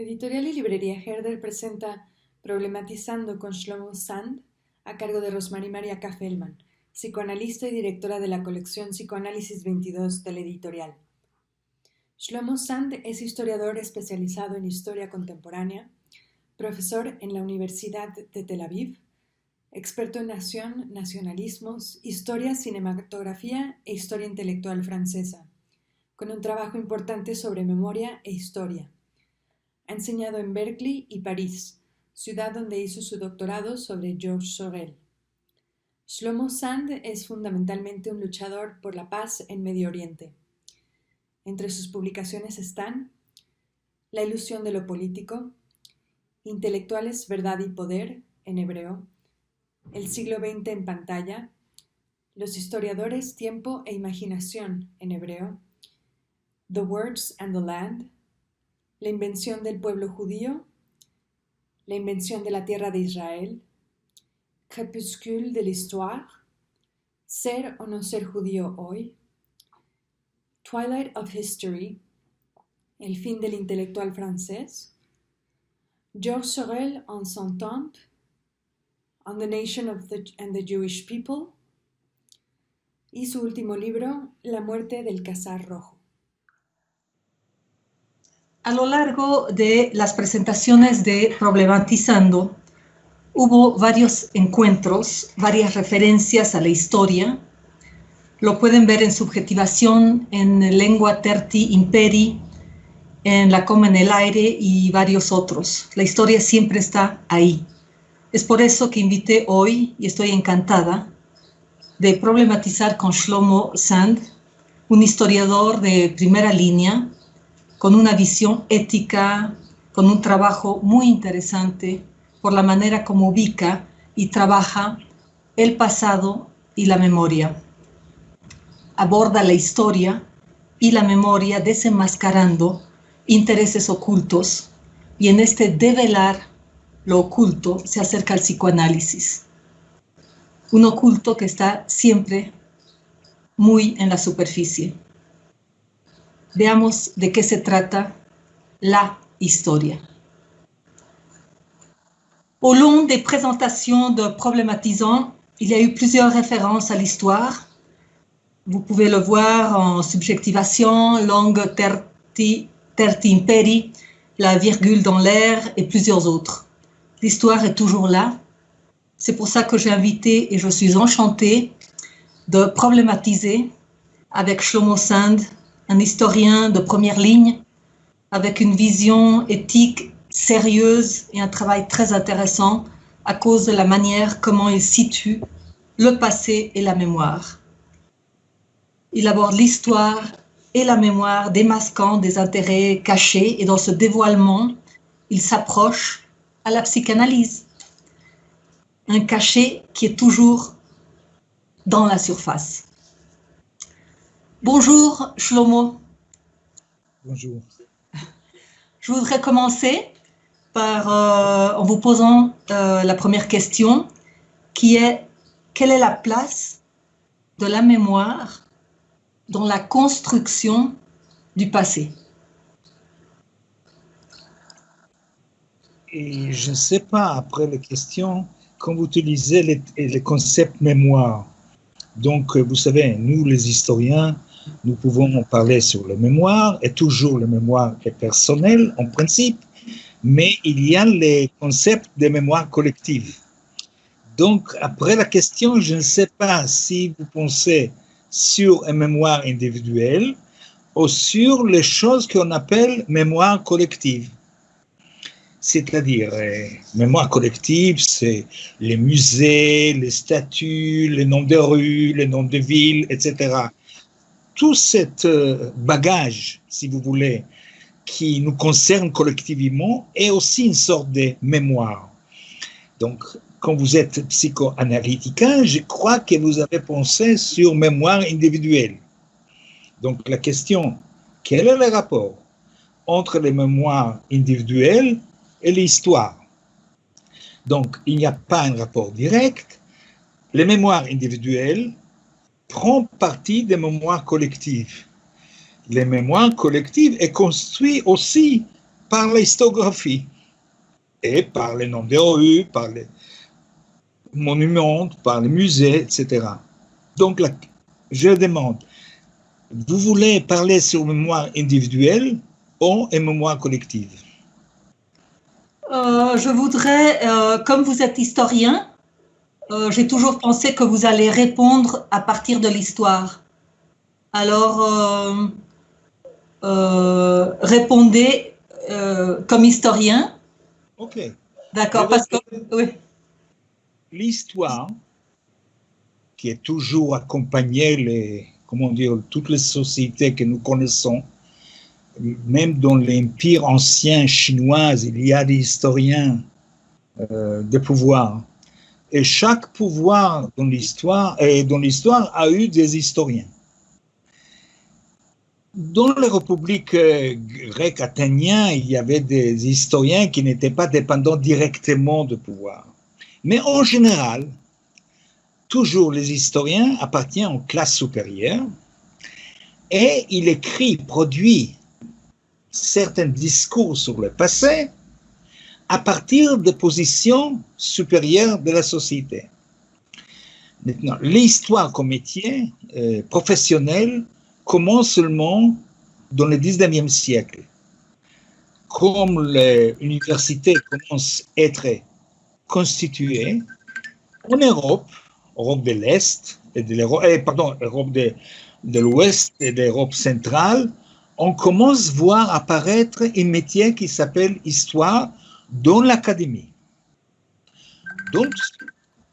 Editorial y Librería Herder presenta Problematizando con Shlomo Sand, a cargo de Rosmarie María K. Feldman, psicoanalista y directora de la colección Psicoanálisis 22 de la editorial. Shlomo Sand es historiador especializado en historia contemporánea, profesor en la Universidad de Tel Aviv, experto en nación, nacionalismos, historia, cinematografía e historia intelectual francesa, con un trabajo importante sobre memoria e historia. Ha enseñado en Berkeley y París, ciudad donde hizo su doctorado sobre Georges Sorel. Shlomo Sand es fundamentalmente un luchador por la paz en Medio Oriente. Entre sus publicaciones están La ilusión de lo político, Intelectuales, verdad y poder, en hebreo, El siglo XX en pantalla, Los historiadores, tiempo e imaginación, en hebreo, The Words and the Land, La invención del pueblo judío, La invención de la tierra de Israel, Crépuscule de l'Histoire, Ser o no ser judío hoy, Twilight of History, El fin del intelectual francés, Georges Sorel en son temps, On the Nation and the Jewish People, y su último libro, La muerte del Khazar rojo. A lo largo de las presentaciones de Problematizando, hubo varios encuentros, varias referencias a la historia. Lo pueden ver en Subjetivación, en Lengua Terti Imperi, en La coma en el aire y varios otros. La historia siempre está ahí. Es por eso que invité hoy, y estoy encantada, de problematizar con Shlomo Sand, un historiador de primera línea, con una visión ética, con un trabajo muy interesante por la manera como ubica y trabaja el pasado y la memoria. Aborda la historia y la memoria desenmascarando intereses ocultos, y en este develar lo oculto se acerca al psicoanálisis. Un oculto que está siempre muy en la superficie. Veamos de qué se trata la historia. Au long des présentations de Problématisant, il y a eu plusieurs références à l'histoire. Vous pouvez le voir en Subjectivation, Langue Terti Imperi, La virgule dans l'air et plusieurs autres. L'histoire est toujours là. C'est pour ça que j'ai invité et je suis enchantée de problématiser avec Shlomo Sand, un historien de première ligne, avec une vision éthique sérieuse et un travail très intéressant à cause de la manière comment il situe le passé et la mémoire. Il aborde l'histoire et la mémoire démasquant des intérêts cachés, et dans ce dévoilement, il s'approche à la psychanalyse. Un cachet qui est toujours dans la surface. Bonjour Shlomo. Bonjour. Je voudrais commencer en vous posant la première question, qui est: quelle est la place de la mémoire dans la construction du passé? Et je ne sais pas, après les questions, quand vous utilisez le concept mémoire. Donc, vous savez, nous les historiens, nous pouvons parler sur la mémoire, et toujours la mémoire est personnelle en principe, mais il y a les concepts de mémoire collective. Donc, après la question, je ne sais pas si vous pensez sur une mémoire individuelle ou sur les choses qu'on appelle mémoire collective. C'est-à-dire, mémoire collective, c'est les musées, les statues, les noms de rues, les noms de villes, etc. Tout ce bagage, si vous voulez, qui nous concerne collectivement, est aussi une sorte de mémoire. Donc, quand vous êtes psychoanalyticien, je crois que vous avez pensé sur mémoire individuelle. Donc, la question, quel est le rapport entre les mémoires individuelles et l'histoire? Donc, il n'y a pas un rapport direct. Les mémoires individuelles prennent partie des mémoires collectives. Les mémoires collectives est construite aussi par l'histographie et par les noms des rues, par les monuments, par les musées, etc. Donc, là, je demande, vous voulez parler sur mémoire individuelle ou une mémoire collective? Je voudrais, comme vous êtes historien, j'ai toujours pensé que vous allez répondre à partir de l'histoire. Alors, répondez comme historien. Ok. D'accord, parce que oui. L'histoire, qui est toujours accompagnée toutes les sociétés que nous connaissons, même dans l'Empire ancien chinois, il y a des historiens de pouvoir. Et chaque pouvoir dans l'histoire a eu des historiens. Dans la République grecque athénienne, il y avait des historiens qui n'étaient pas dépendants directement du pouvoir. Mais en général, toujours les historiens appartiennent aux classes supérieures et il produit certains discours sur le passé à partir de positions supérieures de la société. Maintenant, l'histoire comme métier professionnel commence seulement dans le 19e siècle. Comme les universités commencent à être constituées en Europe de l'Est, Europe de l'Ouest et d'Europe centrale, on commence à voir apparaître un métier qui s'appelle histoire dans l'académie. Donc,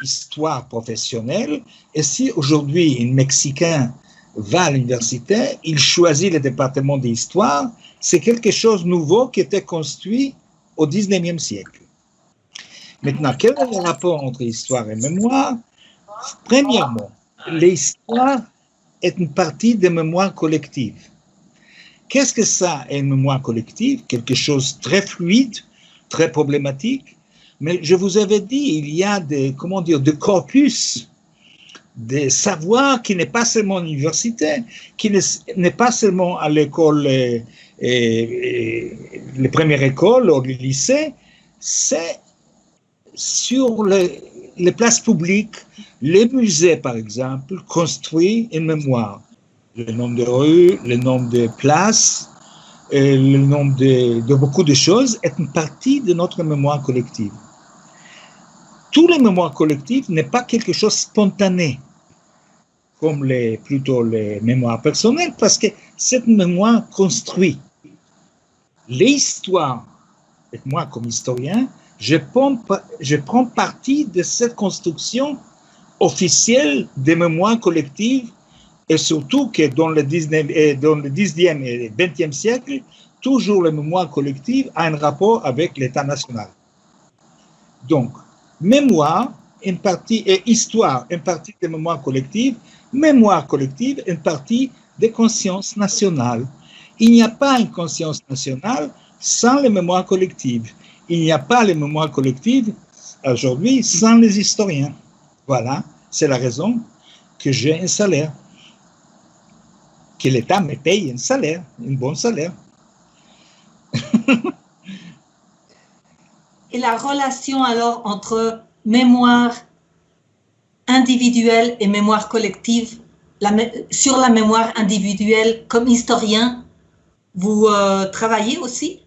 histoire professionnelle, et si aujourd'hui un Mexicain va à l'université, il choisit le département d'histoire, c'est quelque chose de nouveau qui était construit au 19e siècle. Maintenant, quel est le rapport entre histoire et mémoire? Premièrement, l'histoire est une partie de mémoire collective. Qu'est-ce que ça est une mémoire collective? Quelque chose de très fluide, très problématique. Mais je vous avais dit, il y a des corpus de savoir qui n'est pas seulement à l'université, qui n'est pas seulement à l'école, les premières écoles ou les lycées, c'est sur les places publiques, les musées par exemple, construisent une mémoire. Le nombre de rues, le nombre de places, le nombre de beaucoup de choses est une partie de notre mémoire collective. Toutes les mémoires collectives n'est pas quelque chose de spontané, comme plutôt les mémoires personnelles, parce que cette mémoire construit. L'histoire, et moi comme historien, je prends partie de cette construction officielle des mémoires collectives, et surtout que dans le 10e et le 20e siècle, toujours la mémoire collective a un rapport avec l'État national. Donc, mémoire, une partie, et histoire, une partie de mémoire collective, une partie de conscience nationale. Il n'y a pas une conscience nationale sans les mémoires collectives. Il n'y a pas les mémoires collectives aujourd'hui sans les historiens. Voilà, c'est la raison que j'ai un salaire, que l'État me paye un salaire, un bon salaire. Et la relation alors entre mémoire individuelle et mémoire collective, sur la mémoire individuelle comme historien, vous travaillez aussi?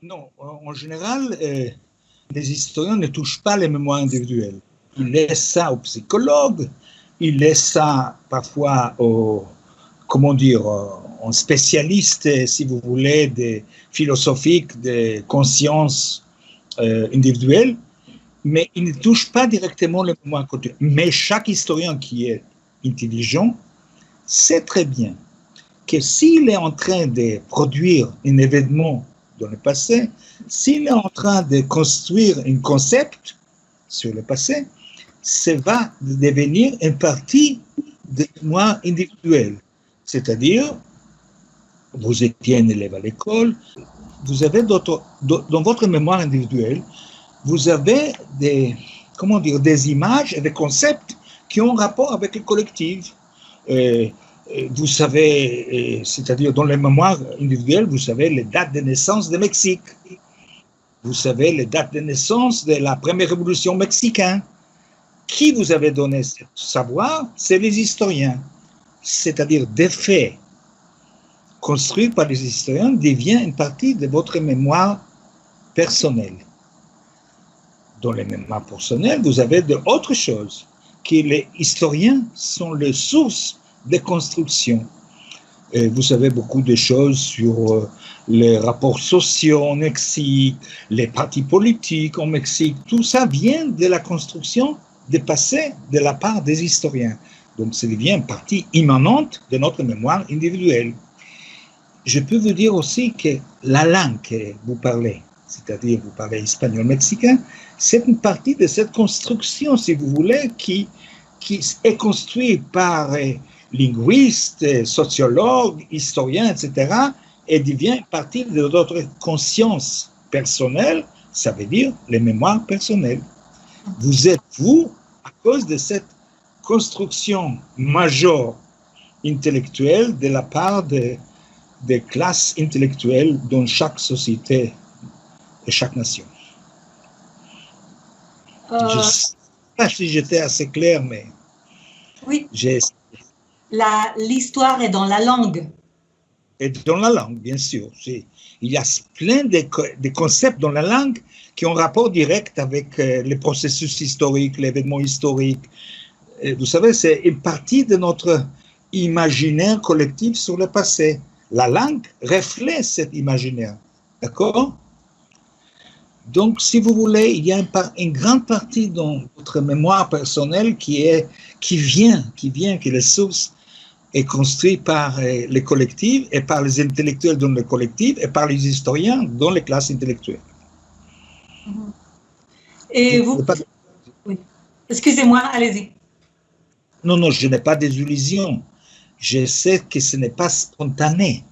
Non, en général, les historiens ne touchent pas les mémoires individuelles. Ils laissent ça aux psychologues, ils laissent ça parfois aux spécialistes, si vous voulez, des philosophiques, de conscience individuelle, mais ils ne touchent pas directement les mémoires collectives. Mais chaque historien qui est intelligent sait très bien que s'il est en train de produire un événement dans le passé, s'il est en train de construire un concept sur le passé, ça va devenir une partie de mémoire individuelle. C'est-à-dire, vous étiez un élève à l'école, vous avez dans votre mémoire individuelle, vous avez des images et des concepts qui ont rapport avec le collectif. vous savez, c'est-à-dire dans les mémoires individuelles, vous savez les dates de naissance du Mexique. Vous savez les dates de naissance de la première révolution mexicaine. Qui vous avait donné ce savoir? C'est les historiens. C'est-à-dire des faits construits par les historiens deviennent une partie de votre mémoire personnelle. Dans les mémoires personnelles, vous avez d'autres choses, que les historiens sont les sources de construction. Et vous savez beaucoup de choses sur les rapports sociaux au Mexique, les partis politiques au Mexique, tout ça vient de la construction des passés de la part des historiens. Donc, ça devient une partie immanente de notre mémoire individuelle. Je peux vous dire aussi que la langue que vous parlez, c'est-à-dire vous parlez espagnol mexicain, c'est une partie de cette construction, si vous voulez, qui est construite par linguistes, sociologues, historiens, etc., et devient partie de notre conscience personnelle, ça veut dire les mémoires personnelles. Vous êtes vous à cause de cette construction majeure intellectuelle de la part des classes intellectuelles dans chaque société et chaque nation. Je ne sais pas si j'étais assez clair, mais oui. j'ai... L'histoire est dans la langue. Et dans la langue, bien sûr. Il y a plein de concepts dans la langue qui ont rapport direct avec les processus historiques, l'événement historique. Et vous savez, c'est une partie de notre imaginaire collectif sur le passé. La langue reflète cet imaginaire. D'accord? Donc, si vous voulez, il y a une grande partie dans votre mémoire personnelle que les sources est construite par les collectifs et par les intellectuels dans les collectifs et par les historiens dans les classes intellectuelles. Et vous... Oui. Excusez-moi, allez-y. Non, je n'ai pas des illusions. Je sais que ce n'est pas spontané.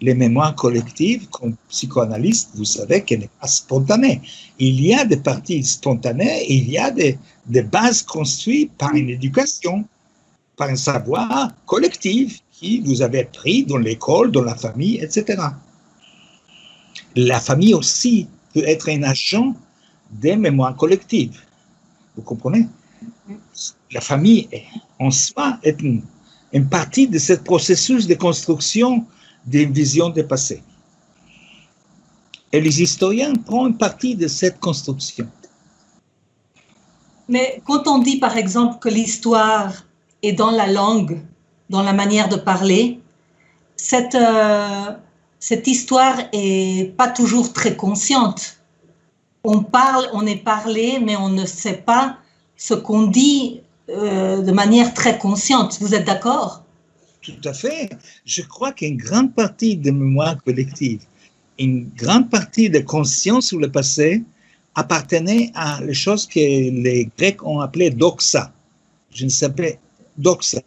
Les mémoires collectives, comme psychanalyste, vous savez qu'elle n'est pas spontanée. Il y a des parties spontanées et il y a des bases construites par une éducation, par un savoir collectif qui vous avez appris dans l'école, dans la famille, etc. La famille aussi peut être un agent des mémoires collectives. Vous comprenez? La famille, en soi, est une partie de ce processus de construction d'une vision du passé. Et les historiens prennent une partie de cette construction. Mais quand on dit, par exemple, que l'histoire est dans la langue, dans la manière de parler, cette histoire n'est pas toujours très consciente. On parle, on est parlé, mais on ne sait pas ce qu'on dit de manière très consciente. Vous êtes d'accord? Tout à fait. Je crois qu'une grande partie de mémoire collective, une grande partie de conscience sur le passé appartenait à les choses que les Grecs ont appelées doxa. Je ne sais pas, doxa.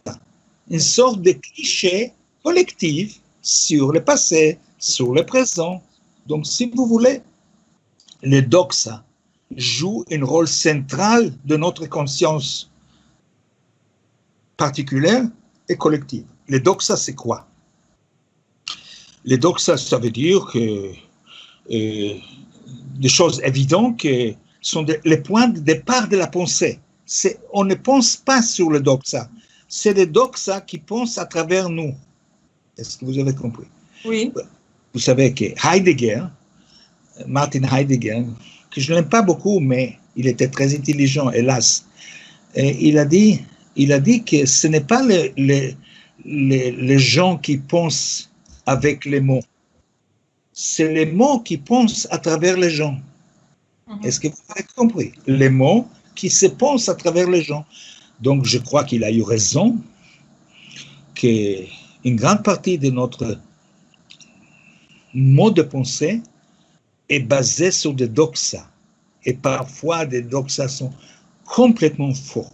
Une sorte de cliché collectif sur le passé, sur le présent. Donc, si vous voulez, les doxa jouent un rôle central de notre conscience particulière et collective. Les doxa, c'est quoi? Les doxa, ça veut dire que des choses évidentes que sont les points de départ de la pensée. On ne pense pas sur le doxa. C'est les doxa qui pensent à travers nous. Est-ce que vous avez compris? Oui. Vous savez que Martin Heidegger, que je ne l'aime pas beaucoup, mais il était très intelligent, hélas, et il a dit que ce n'est pas les gens qui pensent avec les mots, c'est les mots qui pensent à travers les gens. Est-ce que vous avez compris? Les mots qui se pensent à travers les gens. Donc, je crois qu'il a eu raison, qu'une grande partie de notre mode de pensée est basée sur des doxas. Et parfois, des doxas sont complètement faux,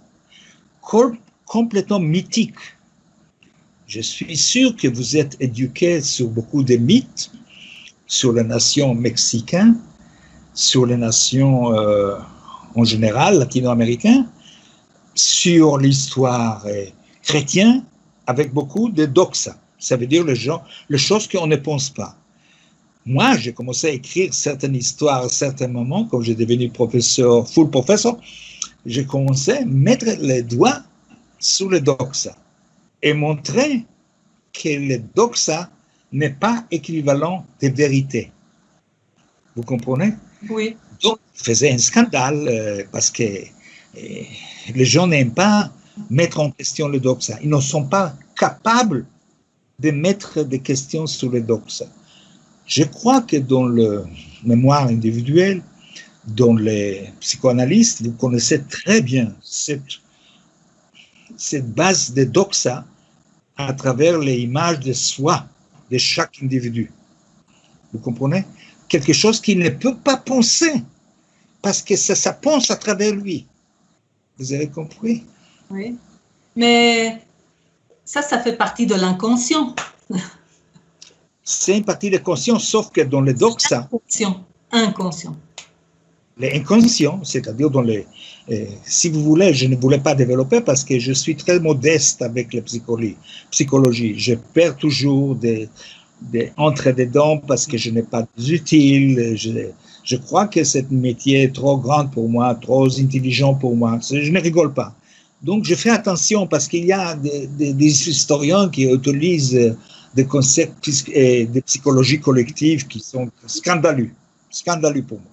complètement mythiques. Je suis sûr que vous êtes éduqués sur beaucoup de mythes, sur les nations mexicaines, sur les nations en général latino-américaines, sur l'histoire chrétienne, avec beaucoup de doxa. Ça veut dire les choses qu'on ne pense pas. Moi, j'ai commencé à écrire certaines histoires à certains moments, quand j'ai devenu professeur, full professeur, j'ai commencé à mettre les doigts sur le doxa et montrer que le doxa n'est pas équivalent de vérité. Vous comprenez? Oui. Donc, il faisait un scandale parce que les gens n'aiment pas mettre en question le doxa. Ils ne sont pas capables de mettre des questions sur le doxa. Je crois que dans le mémoire individuel, dans les psychanalystes, vous connaissez très bien cette base de doxa à travers les images de soi de chaque individu. Vous comprenez? Quelque chose qu'il ne peut pas penser, parce que ça pense à travers lui. Vous avez compris? Oui. Mais ça fait partie de l'inconscient. C'est une partie de conscience, sauf que dans le doxa, inconscient. L'inconscient, c'est-à-dire dans les... si vous voulez, je ne voulais pas développer parce que je suis très modeste avec la psychologie. Je perds toujours des entre-dedans parce que je n'ai pas d'utile. Je crois que ce métier est trop grand pour moi, trop intelligent pour moi. Je ne rigole pas. Donc, je fais attention parce qu'il y a des historiens qui utilisent des concepts de psychologie collective qui sont scandaleux pour moi.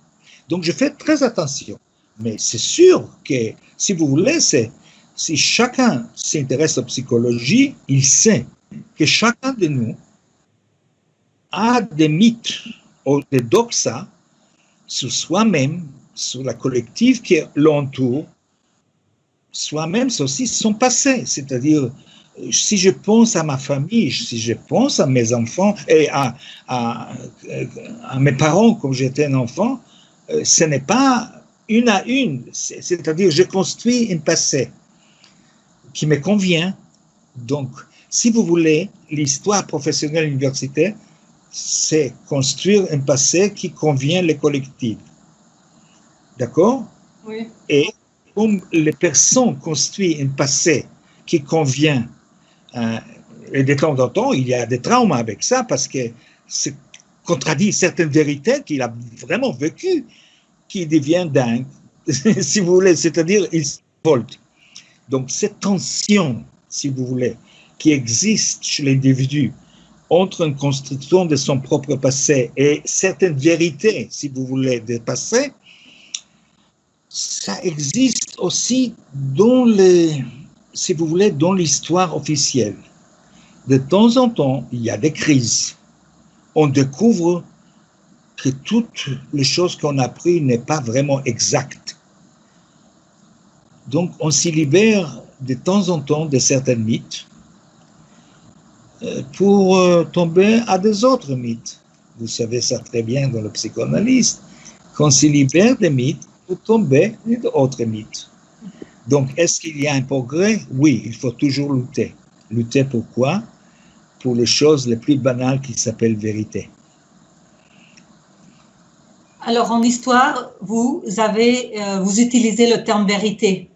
Donc, je fais très attention. Mais c'est sûr que, si vous voulez, si chacun s'intéresse à la psychologie, il sait que chacun de nous a des mythes ou des doxas sur soi-même, sur la collective qui l'entoure, soi-même aussi son passé. C'est-à-dire, si je pense à ma famille, si je pense à mes enfants et à mes parents quand j'étais un enfant, ce n'est pas une à une, c'est-à-dire je construis un passé qui me convient. Donc, si vous voulez, l'histoire professionnelle universitaire, c'est construire un passé qui convient les collectifs. D'accord? Oui. Et comme les personnes construisent un passé qui convient, et de temps en temps, il y a des traumas avec ça parce que c'est contradit certaines vérités qu'il a vraiment vécues, qui devient dingue, si vous voulez, c'est-à-dire il volte. Donc cette tension, si vous voulez, qui existe chez l'individu entre une construction de son propre passé et certaines vérités, si vous voulez, du passé, ça existe aussi dans si vous voulez, dans l'histoire officielle. De temps en temps, il y a des crises. On découvre que toutes les choses qu'on a apprises n'est pas vraiment exactes. Donc, on s'y libère de temps en temps de certains mythes pour tomber à des autres mythes. Vous savez ça très bien dans le psychanalyse, qu'on s'y libère des mythes pour tomber à d'autres mythes. Donc, est-ce qu'il y a un progrès? Oui, il faut toujours lutter. Lutter pourquoi? Pour les choses les plus banales qui s'appellent vérité. Alors, en histoire, vous utilisez le terme vérité.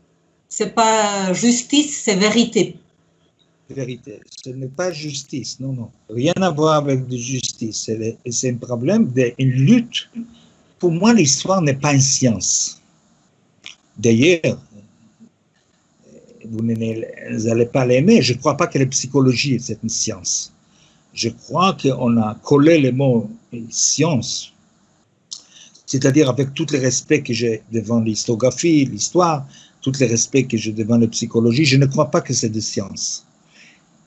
C'est pas justice, c'est vérité. Vérité. Ce n'est pas justice, non, non. Rien à voir avec de justice. C'est un problème d'une lutte. Pour moi, l'histoire n'est pas une science. D'ailleurs, vous n'allez pas l'aimer. Je ne crois pas que la psychologie c'est une science. Je crois qu'on a collé le mot science, c'est-à-dire avec tout le respect que j'ai devant l'historiographie, l'histoire, tout le respect que j'ai devant la psychologie, je ne crois pas que c'est de science.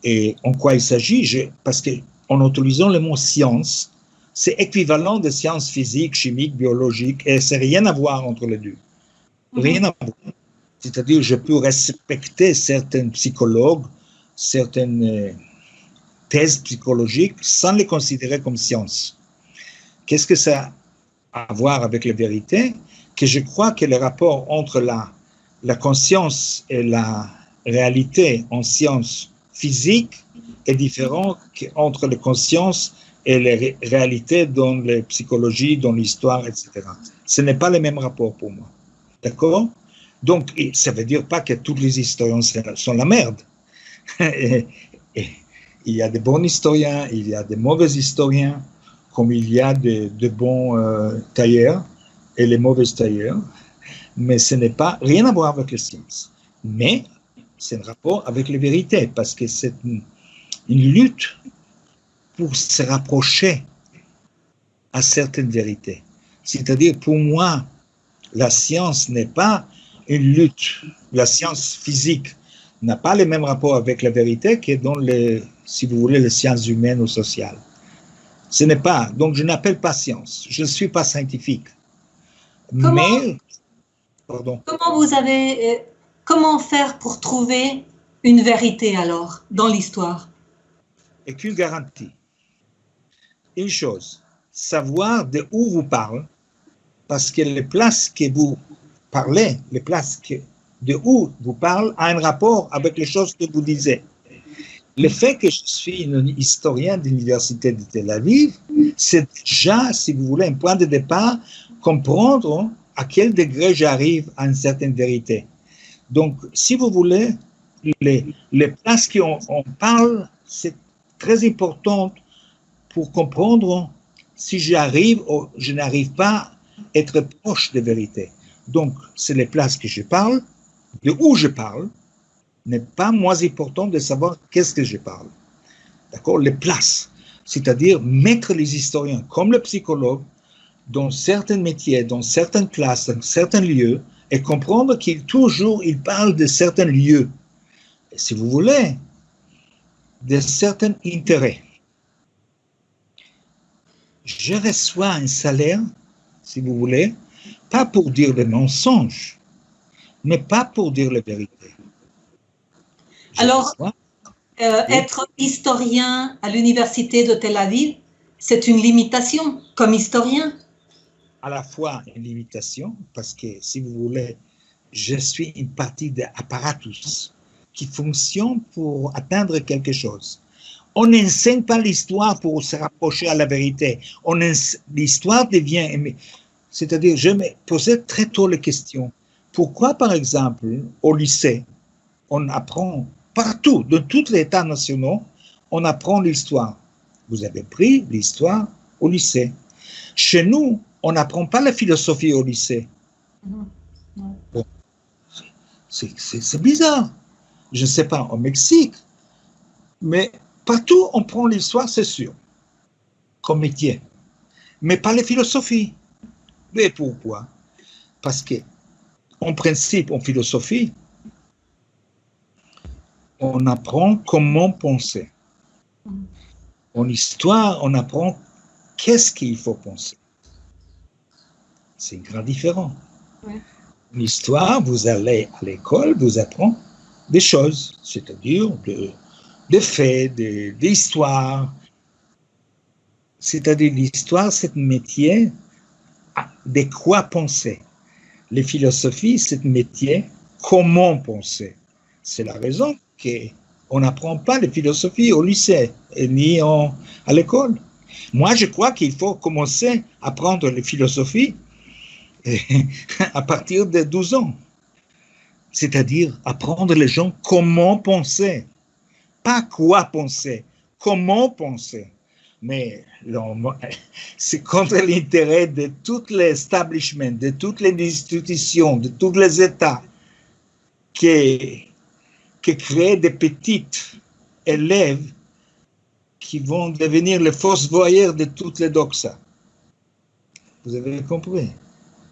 Et en quoi il s'agit? Parce qu'en utilisant le mot science, c'est équivalent de sciences physiques, chimiques, biologiques, et c'est rien à voir entre les deux. Rien à voir. C'est-à-dire, je peux respecter certains psychologues, certaines thèses psychologiques, sans les considérer comme science. Qu'est-ce que ça a à voir avec la vérité? Que je crois que le rapport entre la conscience et la réalité en sciences physiques est différent qu'entre la conscience et la réalité dans la psychologie, dans l'histoire, etc. Ce n'est pas le même rapport pour moi. D'accord? Donc, ça ne veut dire pas que tous les historiens sont la merde. Et il y a de bons historiens, il y a de mauvais historiens, comme il y a de bons tailleurs et les mauvais tailleurs. Mais ce n'est pas rien à voir avec la science. Mais c'est un rapport avec les vérités, parce que c'est une lutte pour se rapprocher à certaines vérités. C'est-à-dire, pour moi, la science n'est pas une lutte. La science physique n'a pas le même rapport avec la vérité que dans les, si vous voulez, les sciences humaines ou sociales. Ce n'est pas, donc je n'appelle pas science. Je ne suis pas scientifique. Mais, pardon. Comment faire pour trouver une vérité alors dans l'histoire? Et qu'une garantie. Une chose, savoir de où vous parlez, parce que les places que vous parlez, les places de où vous parlez, a un rapport avec les choses que vous disiez. Le fait que je suis un historien de l'Université de Tel Aviv, c'est déjà, si vous voulez, un point de départ, comprendre à quel degré j'arrive à une certaine vérité. Donc, si vous voulez, les places qu'on parle, c'est très important pour comprendre si j'arrive ou je n'arrive pas à être proche de vérité. Donc, c'est les places que je parle, de où je parle, n'est pas moins important de savoir qu'est-ce que je parle. D'accord? Les places, c'est-à-dire mettre les historiens, comme le psychologue, dans certains métiers, dans certaines classes, dans certains lieux, et comprendre qu'il toujours, il parle de certains lieux. Et si vous voulez, de certains intérêts. Je reçois un salaire, si vous voulez, pas pour dire des mensonges, mais pas pour dire la vérité. Alors, être historien à l'université de Tel Aviv, c'est une limitation comme historien? À la fois une limitation, parce que, si vous voulez, je suis une partie de l'apparatus qui fonctionne pour atteindre quelque chose. On n'enseigne pas l'histoire pour se rapprocher à la vérité. L'histoire devient... C'est-à-dire, je me posais très tôt la question. Pourquoi, par exemple, au lycée, on apprend partout, dans tous les États nationaux, on apprend l'histoire. Vous avez pris l'histoire au lycée. Chez nous, on n'apprend pas la philosophie au lycée. Bon, c'est bizarre. Je ne sais pas, au Mexique, mais partout, on prend l'histoire, c'est sûr, comme métier. Mais pas la philosophie. Mais pourquoi? Parce que, en principe, en philosophie, on apprend comment penser. En histoire, on apprend qu'est-ce qu'il faut penser. C'est une grande différence. Ouais. En histoire, vous allez à l'école, vous apprenez des choses, c'est-à-dire des faits, des histoires. C'est-à-dire l'histoire, c'est un métier de quoi penser. Les philosophies, c'est un métier comment penser. C'est la raison qu'on n'apprend pas les philosophies au lycée ni à l'école. Moi, je crois qu'il faut commencer à apprendre les philosophies à partir de 12 ans. C'est-à-dire apprendre les gens comment penser. Pas quoi penser, comment penser. Mais c'est contre l'intérêt de tout l'establishment, de toutes les institutions, de tous les États qui créent des petits élèves qui vont devenir les fausses voyeurs de toutes les doxas. Vous avez compris?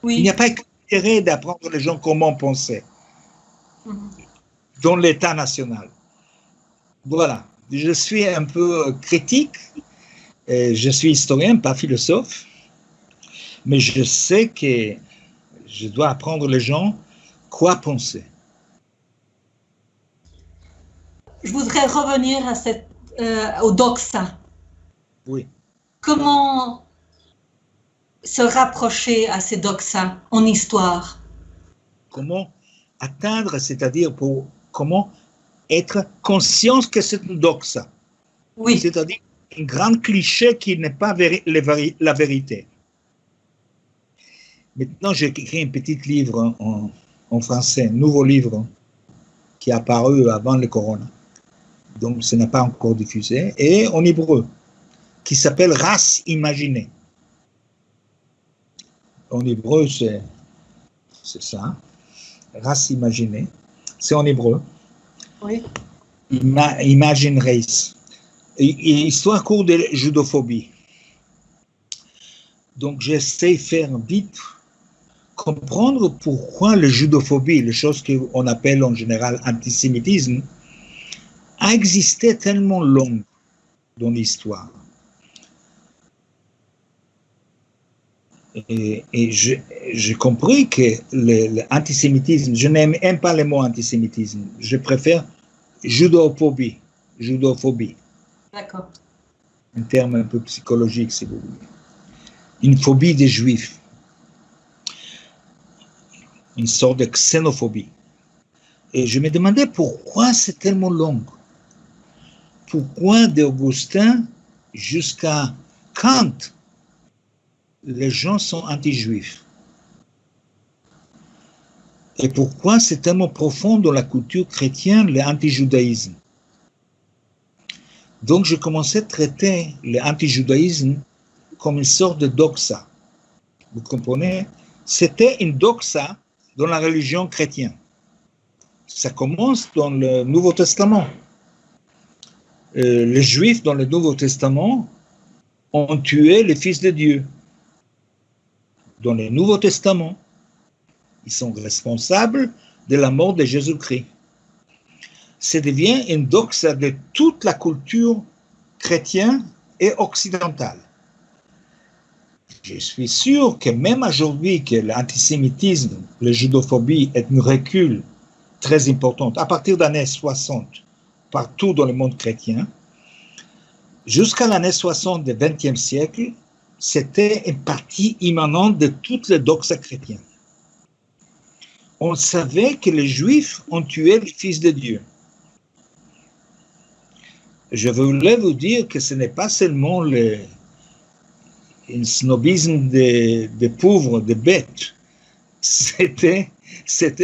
Oui. Il n'y a pas d'intérêt d'apprendre les gens comment penser dans l'État national. Voilà. Je suis un peu critique. Je suis historien, pas philosophe. Mais je sais que je dois apprendre les gens quoi penser. Je voudrais revenir à au doxa. Oui. Comment se rapprocher à ces doxas en histoire? Comment atteindre, c'est-à-dire comment être conscient que c'est une doxa. Oui. C'est-à-dire un grand cliché qui n'est pas la vérité. Maintenant, j'ai écrit un petit livre en français, un nouveau livre qui est apparu avant le corona. donc ce n'est pas encore diffusé, et en hébreu, qui s'appelle Race imaginée. En hébreu, c'est ça, Race imaginée, c'est en hébreu. Oui. Imagine Race. Et histoire courte de judophobie. Donc j'essaie de faire vite comprendre pourquoi la judophobie, les choses qu'on appelle en général antisémitisme, a existé tellement longtemps dans l'histoire. Et j'ai compris que l'antisémitisme, je n'aime pas le mot antisémitisme, je préfère judophobie. D'accord. Un terme un peu psychologique, si vous voulez. Une phobie des Juifs. Une sorte de xénophobie. Et je me demandais pourquoi c'est tellement long. Pourquoi d'Augustin jusqu'à Kant, les gens sont anti-juifs. Et pourquoi c'est tellement profond dans la culture chrétienne, l'anti-judaïsme. Donc, je commençais à traiter l'anti-judaïsme comme une sorte de doxa. Vous comprenez? C'était une doxa dans la religion chrétienne. Ça commence dans le Nouveau Testament. Les Juifs, dans le Nouveau Testament, ont tué les fils de Dieu. Dans le Nouveau Testament, ils sont responsables de la mort de Jésus-Christ. Ça devient une doxa de toute la culture chrétienne et occidentale. Je suis sûr que même aujourd'hui que l'antisémitisme, la judophobie est un recul très important, à partir des années 60, partout dans le monde chrétien, jusqu'à l'année 60 du XXe siècle, c'était une partie immanente de toutes les doxas chrétiennes. On savait que les Juifs ont tué le Fils de Dieu. Je voulais vous dire que ce n'est pas seulement un snobisme des pauvres, des bêtes. C'était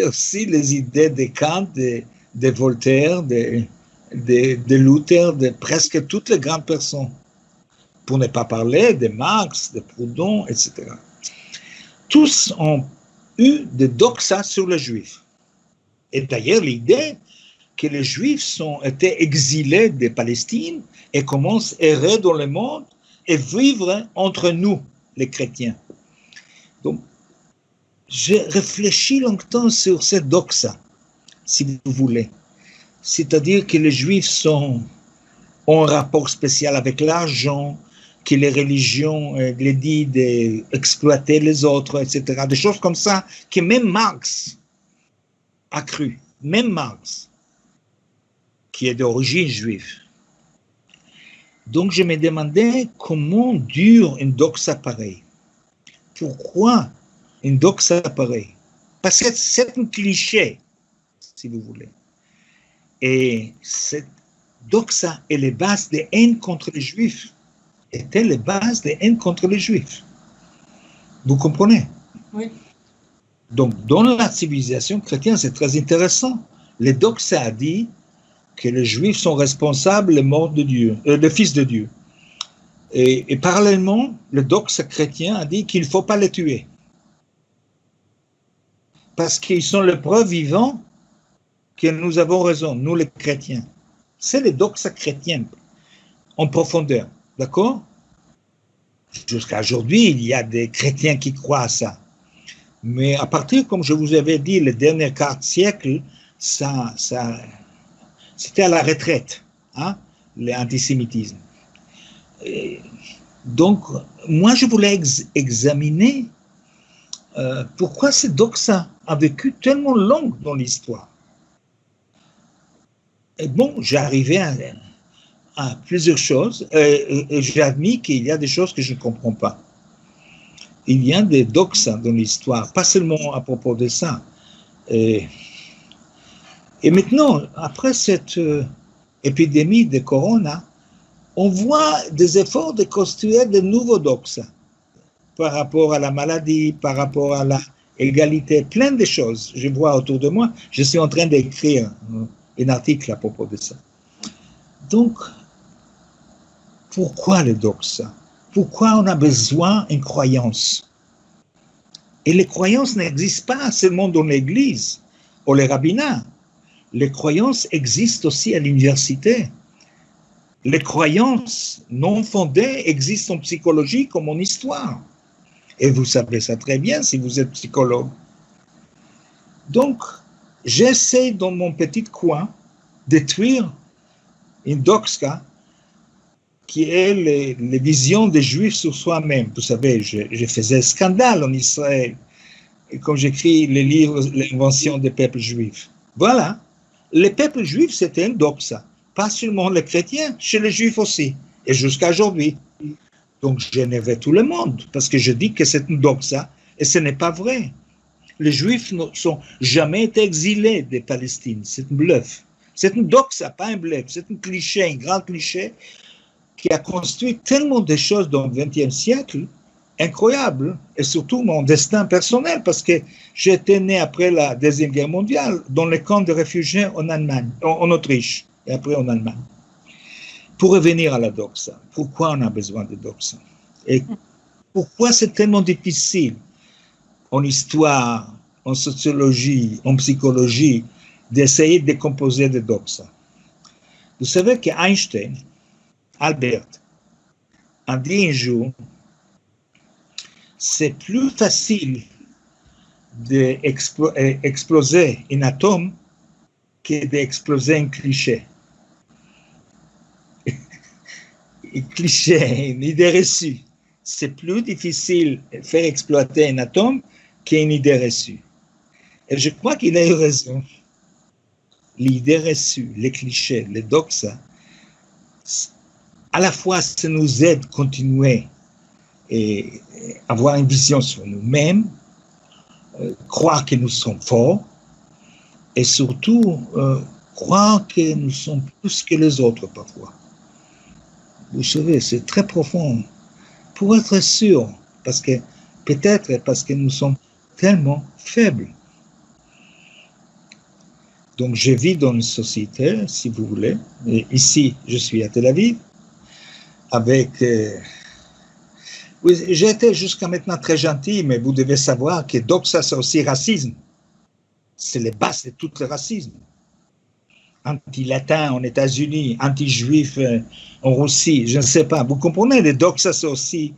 aussi les idées de Kant, de Voltaire, de Luther, de presque toutes les grandes personnes. Pour ne pas parler de Marx, de Proudhon, etc. Tous ont eu des doxas sur les Juifs. Et d'ailleurs, l'idée que les Juifs ont été exilés de Palestine et commencent à errer dans le monde et vivre entre nous, les chrétiens. Donc, j'ai réfléchi longtemps sur cette doxa, si vous voulez. C'est-à-dire que les Juifs ont un rapport spécial avec l'argent, que les religions les disent d'exploiter les autres, etc. Des choses comme ça que même Marx a cru. Même Marx, qui est d'origine juive. Donc je me demandais comment dure une doxa pareille. Pourquoi une doxa pareille? Parce que c'est un cliché, si vous voulez. Et cette doxa est les bases de haine contre les Juifs. Était les bases de haine contre les Juifs. Vous comprenez? Oui. Donc, dans la civilisation chrétienne, c'est très intéressant. Le doxa a dit que les Juifs sont responsables de la mort de Dieu, le Fils de Dieu. Et parallèlement, le doxa chrétien a dit qu'il ne faut pas les tuer. Parce qu'ils sont le preuve vivant que nous avons raison, nous les chrétiens. C'est le doxa chrétien en profondeur. D'accord? Jusqu'à aujourd'hui, il y a des chrétiens qui croient à ça. Mais à partir, comme je vous avais dit, les derniers quarts de siècle, c'était à la retraite, hein, l'antisémitisme. Donc, moi, je voulais examiner pourquoi ce doxa a vécu tellement long dans l'histoire. Et bon, j'ai arrivé à plusieurs choses, et j'ai admis qu'il y a des choses que je ne comprends pas. Il y a des doxas dans l'histoire, pas seulement à propos de ça. Et maintenant, après cette épidémie de corona, on voit des efforts de construire de nouveaux doxas par rapport à la maladie, par rapport à l'égalité, plein de choses. Je vois autour de moi, je suis en train d'écrire un article à propos de ça. Donc, pourquoi le doxa? Pourquoi on a besoin d'une croyance? Et les croyances n'existent pas seulement dans l'Église ou les rabbinats. Les croyances existent aussi à l'université. Les croyances non fondées existent en psychologie comme en histoire. Et vous savez ça très bien si vous êtes psychologue. Donc, j'essaie dans mon petit coin d'écrire une doxa qui est les visions des Juifs sur soi-même. Vous savez, je faisais scandale en Israël quand j'écris les livres, l'invention des peuples juifs. Voilà. Les peuples juifs, c'était une doxa. Pas seulement les chrétiens, chez les juifs aussi. Et jusqu'à aujourd'hui. Donc, j'énervais tout le monde parce que je dis que c'est une doxa et ce n'est pas vrai. Les juifs n'ont jamais été exilés de Palestine. C'est un bluff. C'est une doxa, pas un bluff. C'est un cliché, un grand cliché qui a construit tellement de choses dans le XXe siècle, incroyable, et surtout mon destin personnel, parce que j'étais né après la Deuxième Guerre mondiale dans les camps de réfugiés en Allemagne, en Autriche, et après en Allemagne. Pour revenir à la doxa, pourquoi on a besoin de doxa? Et pourquoi c'est tellement difficile en histoire, en sociologie, en psychologie, d'essayer de décomposer des doxa? Vous savez qu'Einstein, Albert, a dit un jour, c'est plus facile d'exploser un atome que d'exploser un cliché. Un cliché, une idée reçue. C'est plus difficile de faire exploiter un atome qu'une idée reçue. Et je crois qu'il a eu raison. L'idée reçue, les clichés, les doxa, à la fois, ça nous aide à continuer et avoir une vision sur nous-mêmes, croire que nous sommes forts, et surtout croire que nous sommes plus que les autres parfois. Vous savez, c'est très profond. Pour être sûr, parce que peut-être parce que nous sommes tellement faibles. Donc, je vis dans une société, si vous voulez, et ici, je suis à Tel Aviv, avec... oui, j'ai été jusqu'à maintenant très gentil, mais vous devez savoir que doxa, c'est aussi racisme. C'est les bases de tout le racisme. Anti-latin aux États-Unis, anti-juif en Russie, je ne sais pas. Vous comprenez, le doxa, c'est aussi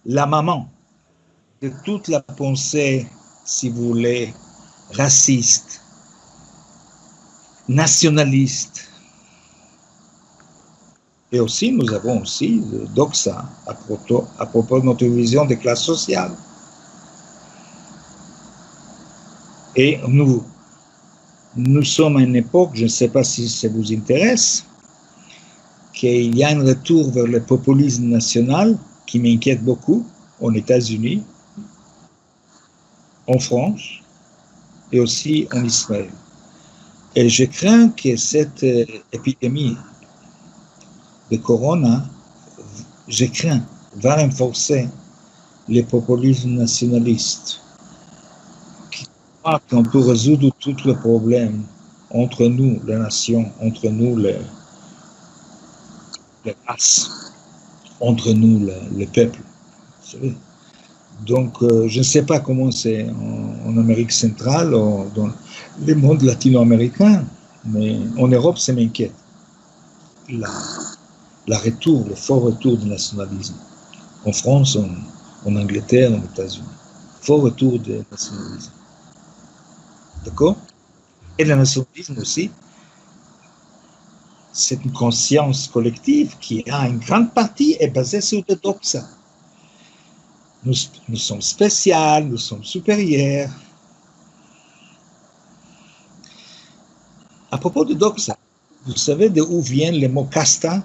la maman de toute la pensée, si vous voulez, raciste, nationaliste. Et aussi, nous avons aussi le doxa à propos de notre vision des classes sociales. Et nous sommes à une époque, je ne sais pas si ça vous intéresse, qu'il y a un retour vers le populisme national qui m'inquiète beaucoup aux États-Unis, en France et aussi en Israël. Et je crains que cette épidémie de Corona, je crains, va renforcer les populismes nationalistes qui croient qu'on peut résoudre tous les problèmes entre nous, les nations, entre nous, les races, entre nous, les peuples. Donc, je ne sais pas comment c'est en Amérique centrale ou dans le monde latino-américain, mais en Europe, ça m'inquiète. Le fort retour du nationalisme. En France, en Angleterre, aux États-Unis. Fort retour du nationalisme. D'accord? Et le nationalisme aussi, c'est une conscience collective qui a une grande partie est basée sur le doxa. Nous sommes spéciaux, nous sommes supérieurs. À propos de doxa, vous savez d'où vient le mot casta?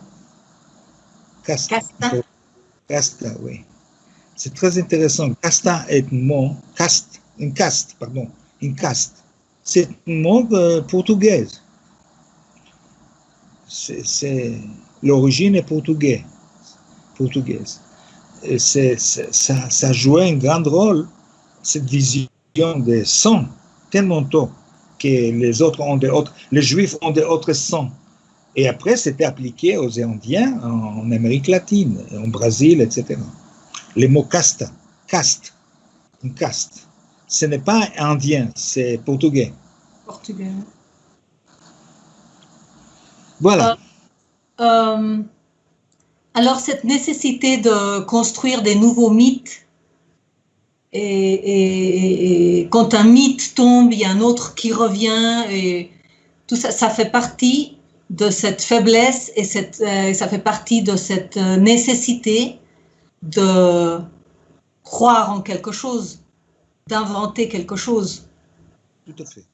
Casta, oui. C'est très intéressant. Casta est un mot, une caste. C'est un mot portugais. L'origine est portugaise. Et ça jouait un grand rôle, cette vision des sangs, tellement tôt que les Juifs ont des autres sangs Et après, c'était appliqué aux Indiens en Amérique latine, en Brésil, etc. Les mots casta, caste, une caste. Ce n'est pas indien, c'est portugais. Portugais. Voilà. Alors, cette nécessité de construire des nouveaux mythes, et quand un mythe tombe, il y a un autre qui revient, et tout ça, ça fait partie de cette faiblesse et ça fait partie de cette nécessité de croire en quelque chose, d'inventer quelque chose. Tout à fait.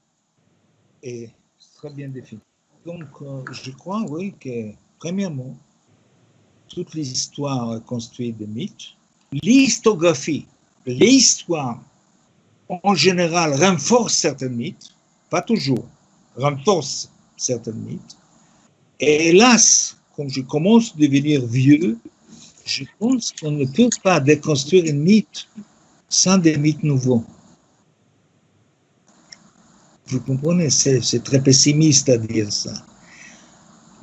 Et très bien défini. Donc, je crois, oui, que, premièrement, toute l'histoire est construite de mythes. L'histographie, l'histoire, en général, renforce certains mythes, pas toujours, renforce certains mythes. Et hélas, quand je commence à devenir vieux, je pense qu'on ne peut pas déconstruire un mythe sans des mythes nouveaux. Vous comprenez, c'est très pessimiste à dire ça.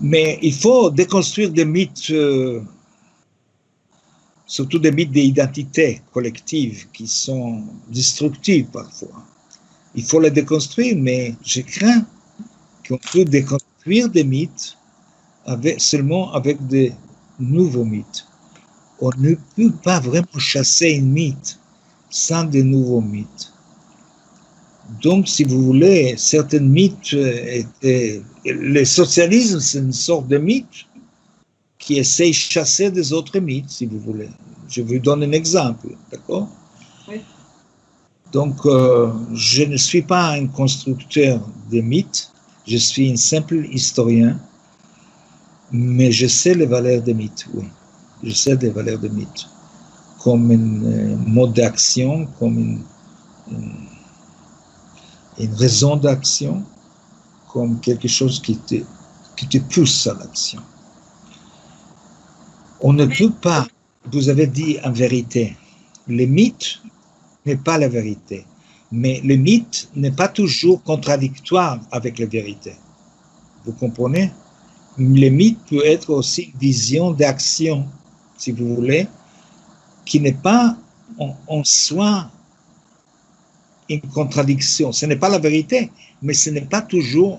Mais il faut déconstruire des mythes, surtout des mythes d'identité collective qui sont destructifs parfois. Il faut les déconstruire, mais je crains qu'on peut déconstruire des mythes seulement avec de nouveaux mythes. On ne peut pas vraiment chasser un mythe sans de nouveaux mythes. Donc, si vous voulez, certains mythes, le socialisme, c'est une sorte de mythe qui essaie de chasser des autres mythes, si vous voulez. Je vous donne un exemple, d'accord? Oui. Donc, je ne suis pas un constructeur de mythes, je suis un simple historien, mais je sais les valeurs des mythes, oui. Je sais les valeurs des mythes, comme un mode d'action, comme une raison d'action, comme quelque chose qui te pousse à l'action. On ne peut pas, vous avez dit en vérité, le mythe n'est pas la vérité, mais le mythe n'est pas toujours contradictoire avec la vérité. Vous comprenez? Le mythe peut être aussi une vision d'action, si vous voulez, qui n'est pas en soi une contradiction. Ce n'est pas la vérité, mais ce n'est pas toujours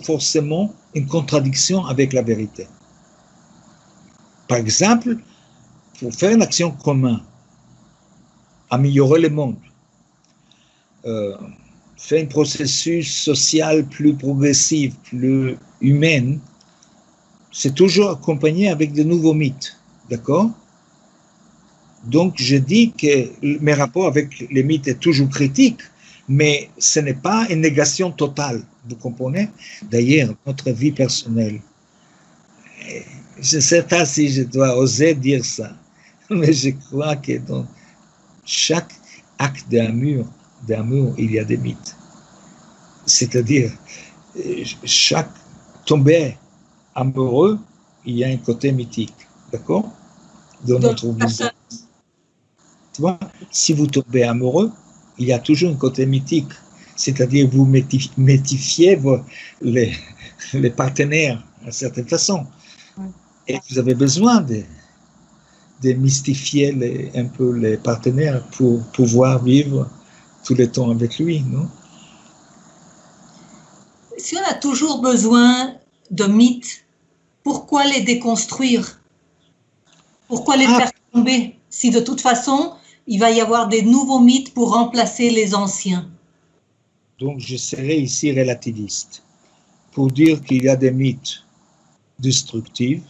forcément une contradiction avec la vérité. Par exemple, pour faire une action commune, améliorer le monde, faire un processus social plus progressif, plus humain, c'est toujours accompagné avec de nouveaux mythes, d'accord? Donc, je dis que mes rapports avec les mythes sont toujours critiques, mais ce n'est pas une négation totale, vous comprenez? D'ailleurs, notre vie personnelle, je ne sais pas si je dois oser dire ça, mais je crois que dans chaque acte d'amour, il y a des mythes. C'est-à-dire, chaque tombé amoureux, il y a un côté mythique, d'accord? Dans notre vie. Tu vois, si vous tombez amoureux, il y a toujours un côté mythique. C'est-à-dire, vous mythifiez les partenaires d'une certaine façon. Et vous avez besoin de mystifier un peu les partenaires pour pouvoir vivre tout le temps avec lui, non? Si on a toujours besoin de mythes, pourquoi les déconstruire? Pourquoi les faire tomber? Si de toute façon, il va y avoir des nouveaux mythes pour remplacer les anciens. Donc, je serai ici relativiste pour dire qu'il y a des mythes destructifs,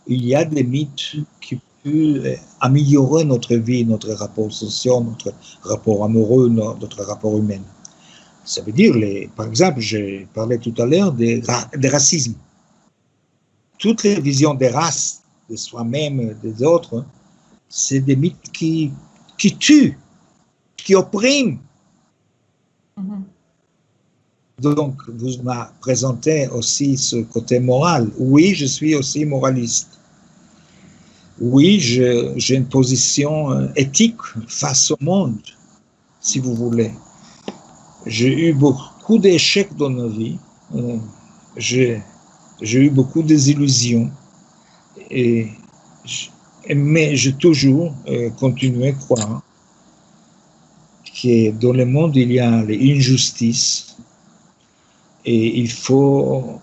il y a des mythes qui peuvent améliorer notre vie, notre rapport social, notre rapport amoureux, notre rapport humain. Ça veut dire, par exemple, j'ai parlé tout à l'heure des racismes. Toutes les visions des races, de soi-même, des autres, c'est des mythes qui tuent, qui oppriment. Mm-hmm. Donc, vous m'avez présenté aussi ce côté moral. Oui, je suis aussi moraliste. Oui, j'ai une position éthique face au monde, si vous voulez. J'ai eu beaucoup d'échecs dans ma vie, j'ai eu beaucoup de désillusions, mais j'ai toujours continué à croire que dans le monde, il y a l'injustice et il faut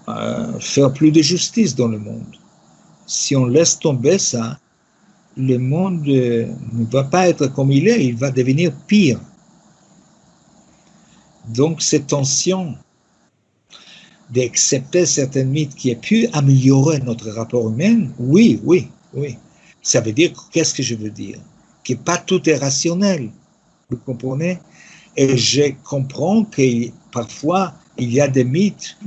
faire plus de justice dans le monde. Si on laisse tomber ça, le monde ne va pas être comme il va devenir pire. Donc, cette tension d'accepter certains mythes qui aient pu améliorer notre rapport humain, oui. Ça veut dire, qu'est-ce que je veux dire? Que pas tout est rationnel, vous comprenez? Et je comprends que parfois, il y a des mythes.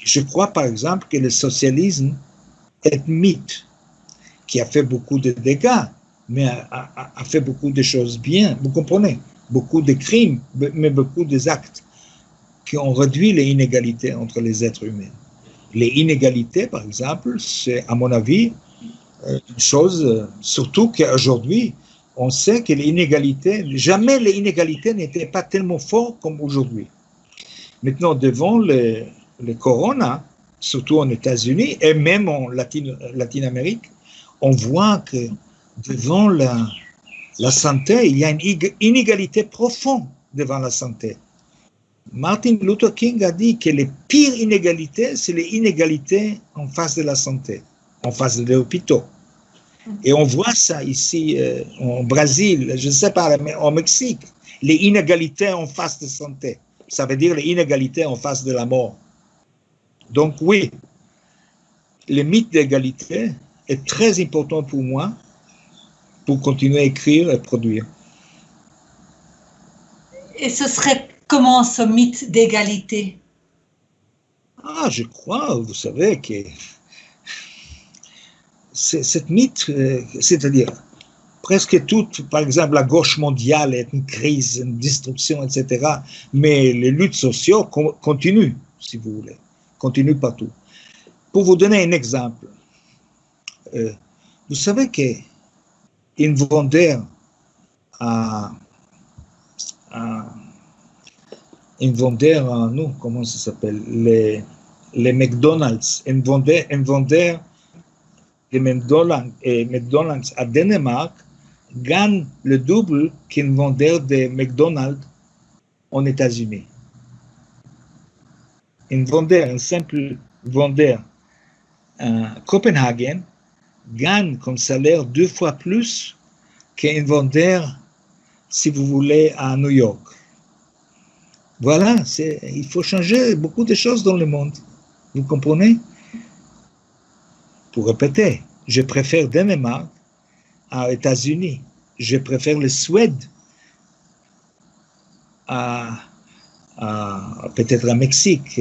Je crois, par exemple, que le socialisme est un mythe qui a fait beaucoup de dégâts, mais a fait beaucoup de choses bien, vous comprenez? Beaucoup de crimes, mais beaucoup d'actes qui ont réduit les inégalités entre les êtres humains. Les inégalités, par exemple, c'est, à mon avis, une chose, surtout qu'aujourd'hui, on sait que les inégalités, jamais les inégalités n'étaient pas tellement fortes comme aujourd'hui. Maintenant, devant le corona, surtout aux États-Unis et même en Latine-Amérique, on voit que devant la santé, il y a une inégalité profonde devant la santé. Martin Luther King a dit que les pires inégalités, c'est les inégalités en face de la santé, en face des hôpitaux. Et on voit ça ici au Brésil, je ne sais pas, mais au Mexique, les inégalités en face de santé. Ça veut dire les inégalités en face de la mort. Donc oui, le mythe d'égalité est très important pour moi pour continuer à écrire et produire. Et ce serait comment ce mythe d'égalité? Ah, je crois, vous savez, que cette mythe, c'est-à-dire presque toute, par exemple, la gauche mondiale est une crise, une destruction, etc. Mais les luttes sociales continuent, si vous voulez, continuent partout. Pour vous donner un exemple, vous savez qu'une vendeur nous, comment ça s'appelle, les McDonald's, un vendeur de McDonald's à Danemark gagne le double qu'un vendeur de McDonald's aux États-Unis. Un simple vendeur à Copenhague gagne comme salaire 2 fois plus qu'un vendeur, si vous voulez, à New York. Voilà, il faut changer beaucoup de choses dans le monde. Vous comprenez? Pour répéter, je préfère Danemark aux États-Unis. Je préfère la Suède à peut-être à Mexique.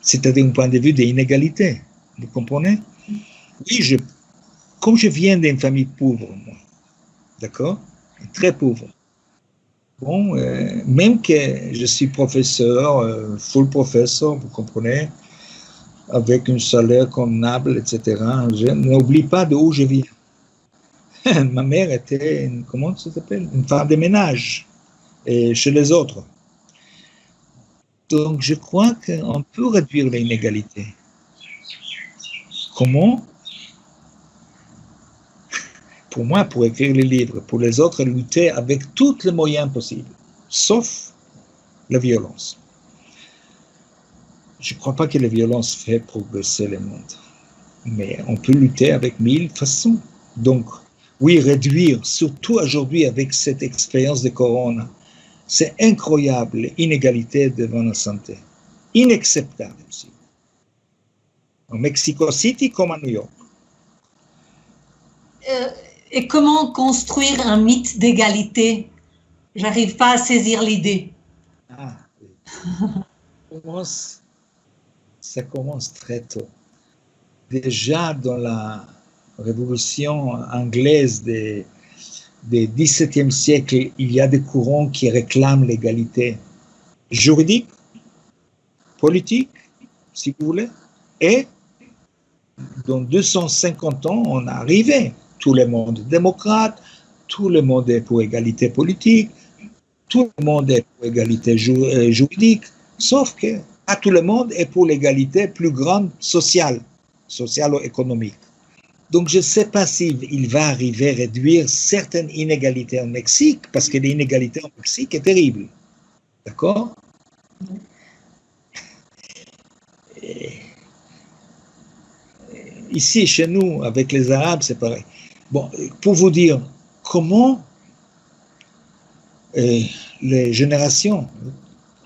C'est-à-dire un point de vue des inégalités. Vous comprenez? Oui, comme je viens d'une famille pauvre, moi, d'accord? Très pauvre. Bon, même que je suis professeur, full professeur, vous comprenez, avec un salaire convenable, etc., je n'oublie pas d'où je viens. Ma mère était, comment ça s'appelle? Une femme de ménage chez les autres. Donc, je crois qu'on peut réduire les inégalités. Comment? Pour moi, pour écrire les livres, pour les autres, lutter avec tous les moyens possibles, sauf la violence. Je ne crois pas que la violence fait progresser le monde, mais on peut lutter avec 1000 façons. Donc, oui, réduire, surtout aujourd'hui avec cette expérience de Corona, c'est incroyable, l'inégalité devant la santé. Inacceptable aussi. En Mexico City comme à New York. Et comment construire un mythe d'égalité? J'arrive pas à saisir l'idée. Ah, ça commence très tôt. Déjà dans la révolution anglaise du XVIIe siècle, il y a des courants qui réclament l'égalité juridique, politique, si vous voulez, et dans 250 ans, on est arrivé. Tout le monde est démocrate, tout le monde est pour égalité politique, tout le monde est pour égalité juridique, sauf que à tout le monde et pour l'égalité plus grande sociale ou économique. Donc, je ne sais pas s'il va arriver à réduire certaines inégalités au Mexique, parce que l'inégalité au Mexique est terrible. D'accord? Ici, chez nous, avec les Arabes, c'est pareil. Bon, pour vous dire comment les générations,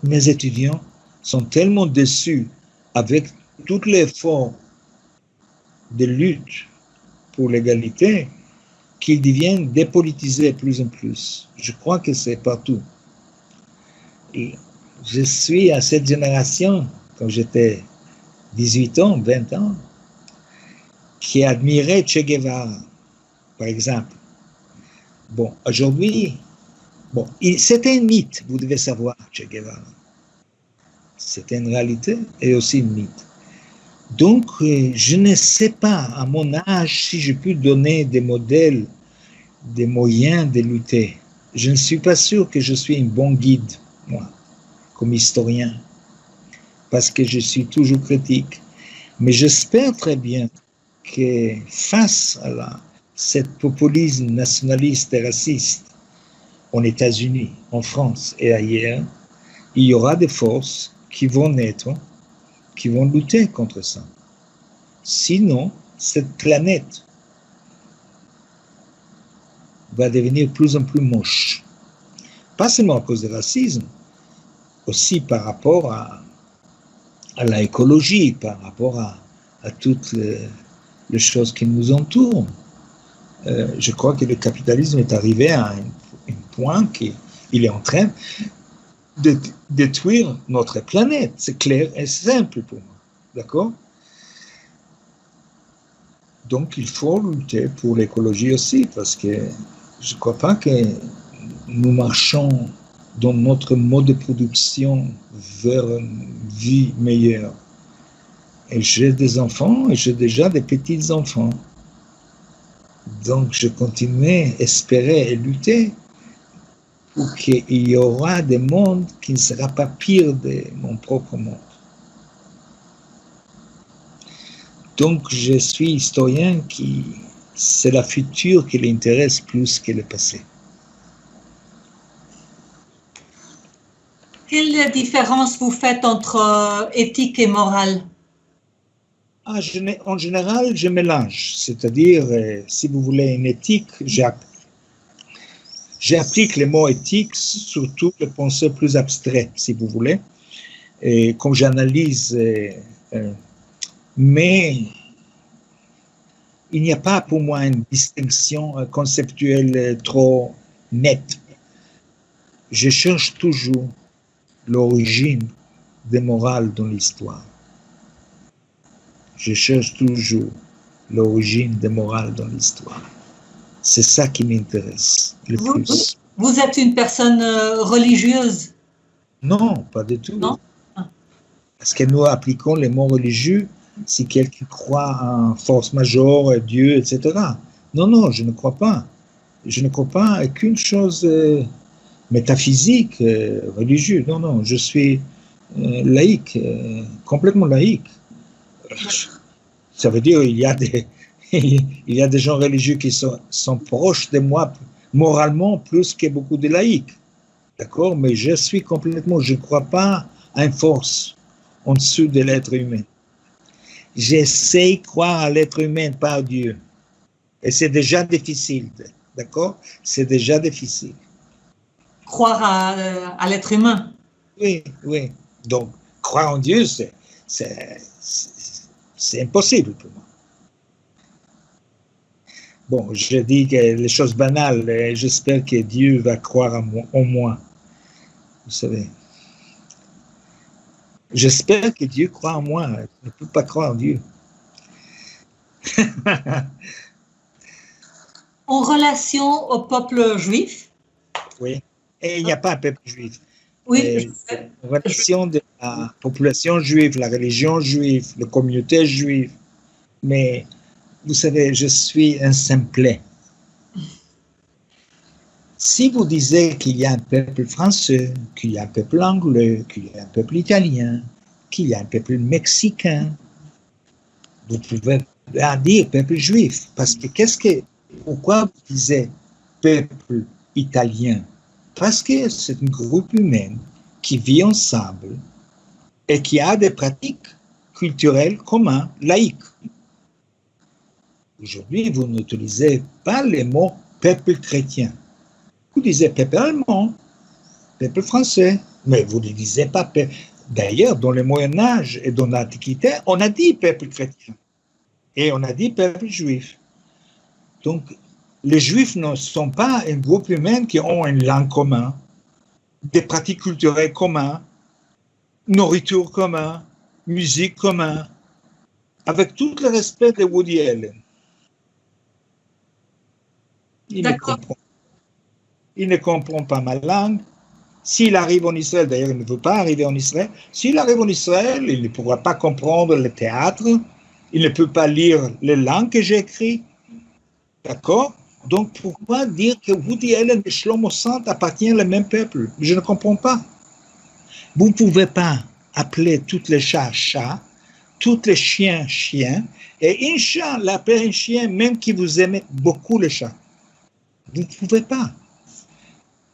mes étudiants, sont tellement déçus avec tout l'effort de lutte pour l'égalité qu'ils deviennent dépolitisés plus en plus. Je crois que c'est partout. Et je suis à cette génération, quand j'étais 18 ans, 20 ans, qui admirait Che Guevara, par exemple. Bon, aujourd'hui, bon, c'était un mythe, vous devez savoir, Che Guevara. C'était une réalité et aussi un mythe. Donc, je ne sais pas, à mon âge, si je peux donner des modèles, des moyens de lutter. Je ne suis pas sûr que je suis un bon guide, moi, comme historien, parce que je suis toujours critique. Mais j'espère très bien que face à cette populisme nationaliste et raciste aux États-Unis, en France et ailleurs, il y aura des forces qui vont naître, qui vont lutter contre ça. Sinon, cette planète va devenir de plus en plus moche. Pas seulement à cause du racisme, aussi par rapport à l'écologie, par rapport à toutes les choses qui nous entourent. Je crois que le capitalisme est arrivé à un point qu'il est en train de détruire notre planète. C'est clair et simple pour moi. D'accord? Donc, il faut lutter pour l'écologie aussi, parce que je ne crois pas que nous marchons dans notre mode de production vers une vie meilleure. Et j'ai des enfants et j'ai déjà des petits-enfants. Donc, je continue à espérer et lutter pour qu'il y aura des mondes qui ne sera pas pire de mon propre monde. Donc, je suis historien c'est la future qui l'intéresse plus que le passé. Quelle différence vous faites entre éthique et morale? En général, je mélange. C'est-à-dire, si vous voulez une éthique, j'applique les mots éthique, surtout les pensées plus abstraites, si vous voulez, et comme j'analyse. Mais il n'y a pas pour moi une distinction conceptuelle trop nette. Je cherche toujours l'origine des morales dans l'histoire. Je cherche toujours l'origine des morales dans l'histoire. C'est ça qui m'intéresse le plus. Vous êtes une personne religieuse? Non, pas du tout. Non? Parce que nous appliquons les mots religieux si quelqu'un croit en force majeure, Dieu, etc. Non, je ne crois pas. Je ne crois pas à qu'une chose métaphysique, religieuse. Non, je suis laïque, complètement laïque. Ça veut dire qu'il y a des gens religieux qui sont proches de moi moralement plus que beaucoup de laïcs. D'accord? Mais je ne crois pas à une force en dessous de l'être humain. J'essaie de croire à l'être humain, pas à Dieu. Et c'est déjà difficile. D'accord? C'est déjà difficile. Croire à l'être humain? Oui. Donc, croire en Dieu, c'est impossible pour moi. Bon, je dis que les choses banales, j'espère que Dieu va croire en moi. Vous savez. J'espère que Dieu croit en moi. Je ne peux pas croire en Dieu. En relation au peuple juif? Oui. Et il n'y a pas un peuple juif. Oui. En relation de la population juive, la religion juive, la communauté juive. Mais, vous savez, je suis un simplet. Si vous disiez qu'il y a un peuple français, qu'il y a un peuple anglais, qu'il y a un peuple italien, qu'il y a un peuple mexicain. Vous pouvez pas dire peuple juif, parce que pourquoi vous disiez peuple italien? Parce que c'est un groupe humain qui vit ensemble et qui a des pratiques culturelles communes, laïques. Aujourd'hui, vous n'utilisez pas les mots peuple chrétien. Vous disiez peuple allemand, peuple français, mais vous ne disiez pas peuple. D'ailleurs, dans le Moyen-Âge et dans l'Antiquité, on a dit peuple chrétien et on a dit peuple juif. Donc, les juifs ne sont pas un groupe humain qui ont une langue commune, des pratiques culturelles communes, nourriture commune, musique commune, avec tout le respect de Woody Allen. Il ne comprend pas ma langue. S'il arrive en Israël, d'ailleurs, il ne veut pas arriver en Israël. S'il arrive en Israël, il ne pourra pas comprendre le théâtre. Il ne peut pas lire les langues que j'ai écrites. D'accord? Donc, pourquoi dire que Woody Allen et Shlomo Sand appartiennent au même peuple? Je ne comprends pas. Vous ne pouvez pas appeler tous les chats chats, tous les chiens chiens, et un chat l'appeler un chien, même qui vous aimez beaucoup les chats. Vous ne pouvez pas.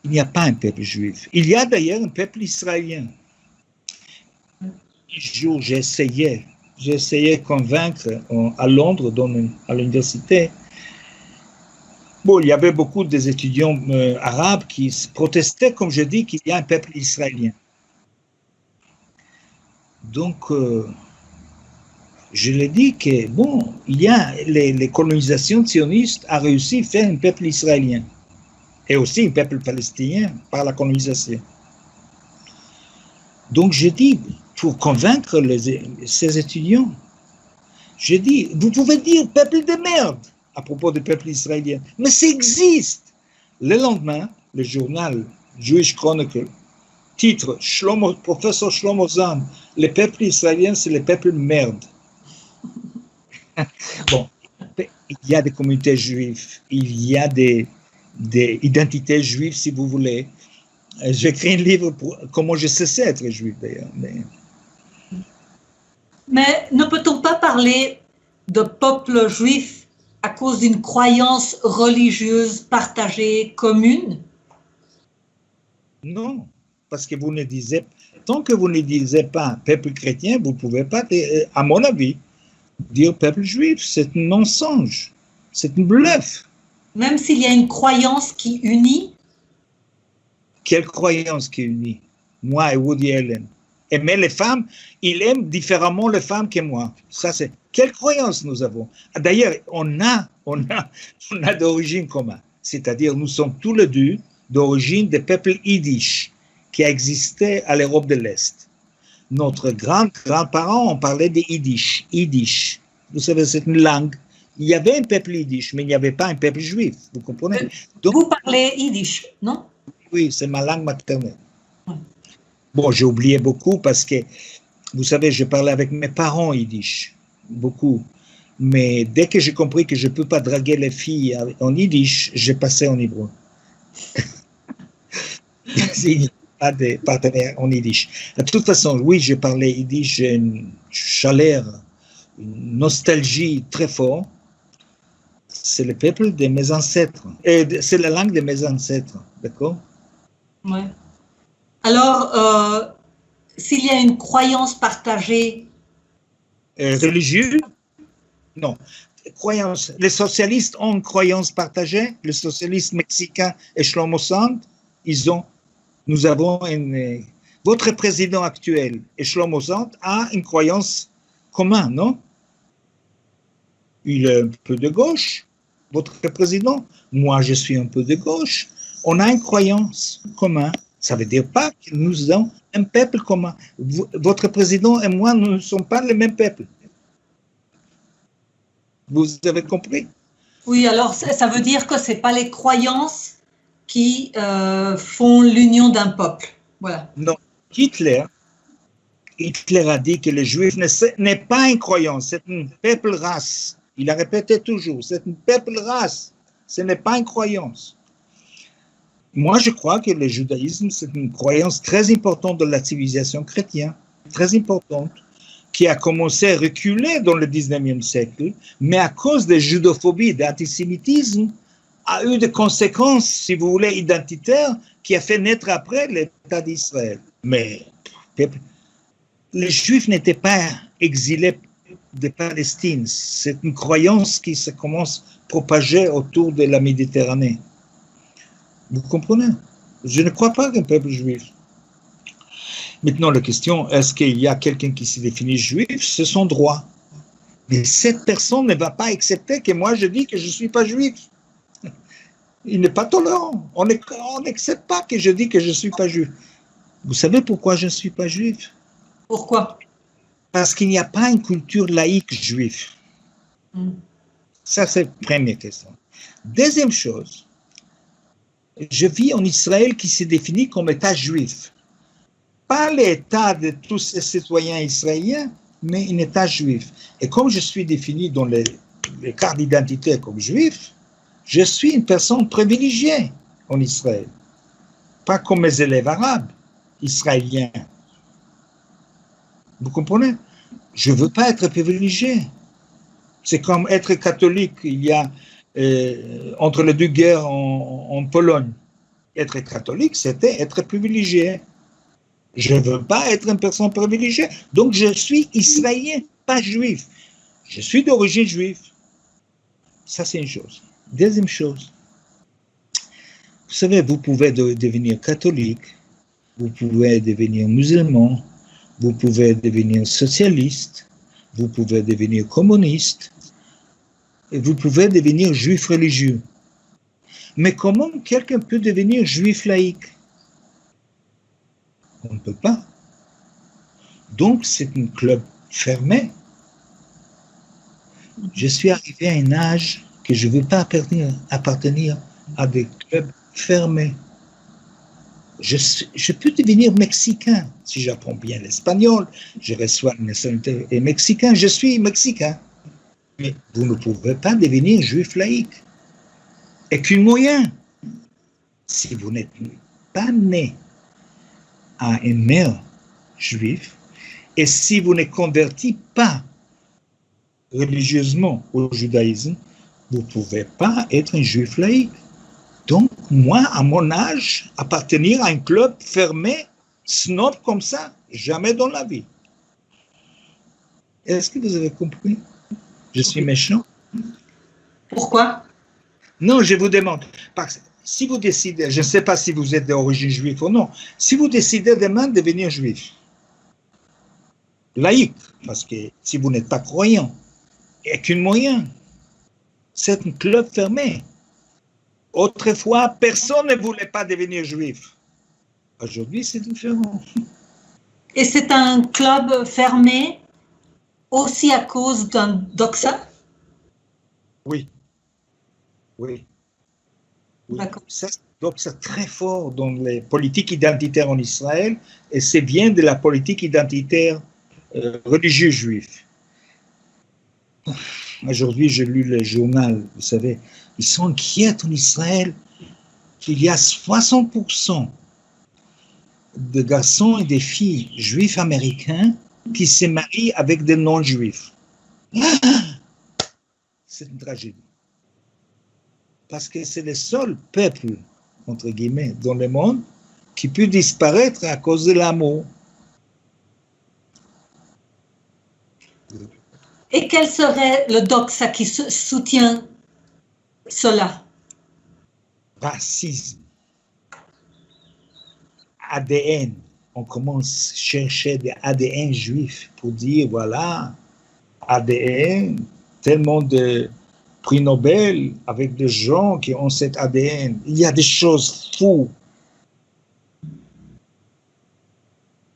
Il n'y a pas un peuple juif. Il y a d'ailleurs un peuple israélien. Un jour, j'ai essayé de convaincre à Londres, à l'université. Bon, il y avait beaucoup des étudiants arabes qui protestaient, comme je dis, qu'il y a un peuple israélien. Donc, je l'ai dit que, bon, il y a les colonisations sionistes a réussi à faire un peuple israélien et aussi un peuple palestinien par la colonisation. Donc, je dis, pour convaincre ces étudiants, je dis, vous pouvez dire peuple de merde à propos du peuple israélien, mais ça existe. Le lendemain, le journal Jewish Chronicle, titre, professeur Shlomo Sand, le peuple israélien, c'est le peuple merde. Bon, il y a des communautés juives, il y a des identités juives, si vous voulez. J'ai écrit un livre pour comment je sais être juif, d'ailleurs. Mais ne peut-on pas parler de peuple juif à cause d'une croyance religieuse partagée, commune? Non, parce que tant que vous ne disiez pas peuple chrétien, vous ne pouvez pas, à mon avis, dire peuple juif. C'est un mensonge, c'est un bluff. Même s'il y a une croyance qui unit? Quelle croyance qui unit? Moi et Woody Allen. Aimer les femmes, il aime différemment les femmes que moi. Ça, c'est quelle croyance nous avons? D'ailleurs, on a d'origine commune. C'est-à-dire, nous sommes tous les deux d'origine des peuples yiddish qui existaient à l'Europe de l'Est. Notre grands-parents ont parlé de yiddish. Vous savez, c'est une langue. Il y avait un peuple yiddish, mais il n'y avait pas un peuple juif. Vous comprenez? Donc, vous parlez yiddish, non? Oui, c'est ma langue maternelle. Bon, j'ai oublié beaucoup parce que, vous savez, je parlais avec mes parents yiddish, beaucoup. Mais dès que j'ai compris que je ne peux pas draguer les filles en yiddish, j'ai passé en hébreu. Il n'y a pas de partenaire en yiddish. De toute façon, oui, je parlais yiddish, j'ai une chaleur, une nostalgie très forte. C'est le peuple de mes ancêtres. Et c'est la langue de mes ancêtres, d'accord? Oui. Alors, s'il y a une croyance partagée... religieuse? Non. Croyance. Les socialistes ont une croyance partagée. Les socialistes mexicains et Shlomo Sand, nous avons votre président actuel et Shlomo Sand a une croyance commune, non? Il est un peu de gauche, votre président. Moi, je suis un peu de gauche. On a une croyance commune. Ça ne veut dire pas que nous avons un peuple commun. Votre président et moi, nous ne sommes pas le même peuple. Vous avez compris? Oui, alors ça veut dire que ce n'est pas les croyances qui font l'union d'un peuple. Voilà. Non, Hitler a dit que les Juifs n'est pas une croyance, c'est une peuple race. Il a répété toujours, c'est une peuple race, ce n'est pas une croyance. Moi, je crois que le judaïsme, c'est une croyance très importante de la civilisation chrétienne. très importante qui a commencé à reculer dans le 19e siècle, mais à cause de judophobie, d'antisémitisme, a eu des conséquences, si vous voulez, identitaires, qui a fait naître après l'État d'Israël. Mais les Juifs n'étaient pas exilés de Palestine. C'est une croyance qui se commence à propager autour de la Méditerranée. Vous comprenez? Je ne crois pas qu'un peuple juif. Maintenant, la question, est-ce qu'il y a quelqu'un qui se définit juif? C'est son droit. Mais cette personne ne va pas accepter que moi je dis que je ne suis pas juif. Il n'est pas tolérant. On n'accepte pas que je dis que je ne suis pas juif. Vous savez pourquoi je ne suis pas juif? Pourquoi? Parce qu'il n'y a pas une culture laïque juive. Ça, c'est la première question. Deuxième chose, je vis en Israël qui se définit comme État juif. Pas l'État de tous les citoyens israéliens, mais un État juif. Et comme je suis défini dans les cartes d'identité comme juif, je suis une personne privilégiée en Israël. Pas comme mes élèves arabes, israéliens. Vous comprenez? Je ne veux pas être privilégié. C'est comme être catholique. Il y a entre les deux guerres en Pologne. Être catholique, c'était être privilégié. Je ne veux pas être une personne privilégiée. Donc, je suis israélien, pas juif. Je suis d'origine juive. Ça, c'est une chose. Deuxième chose. Vous savez, vous pouvez devenir catholique, vous pouvez devenir musulman, vous pouvez devenir socialiste, vous pouvez devenir communiste, et vous pouvez devenir juif religieux. Mais comment quelqu'un peut devenir juif laïque? On ne peut pas. Donc, c'est un club fermé. Je suis arrivé à un âge que je ne veux pas appartenir à des clubs fermés. Je peux devenir mexicain si j'apprends bien l'espagnol, je reçois une nationalité mexicaine, je suis mexicain. Mais vous ne pouvez pas devenir juif laïque. Et qu'un moyen, si vous n'êtes pas né à une mère juive, et si vous ne convertissez pas religieusement au judaïsme, vous ne pouvez pas être un juif laïque. Donc, moi, à mon âge, appartenir à un club fermé, snob comme ça, jamais dans la vie. Est-ce que vous avez compris? Je suis méchant? Pourquoi? Non, je vous demande. Parce que si vous décidez, je ne sais pas si vous êtes d'origine juive ou non, si vous décidez demain de devenir juif, laïque, parce que si vous n'êtes pas croyant, il n'y a qu'un moyen. C'est un club fermé. Autrefois, personne ne voulait pas devenir juif. Aujourd'hui, c'est différent. Et c'est un club fermé aussi à cause d'un doxa? Oui. Oui. D'accord. Donc, c'est très fort dans les politiques identitaires en Israël et c'est bien de la politique identitaire religieuse juive. Aujourd'hui, j'ai lu le journal, vous savez, ils sont inquiets en Israël qu'il y a 60% de garçons et de filles juifs américains qui se marient avec des non-juifs. C'est une tragédie. Parce que c'est le seul peuple, entre guillemets, dans le monde qui peut disparaître à cause de l'amour. Et quel serait le doxa qui soutient cela? Racisme. ADN. On commence à chercher des ADN juifs pour dire, voilà, ADN, tellement de prix Nobel avec des gens qui ont cet ADN. Il y a des choses fous.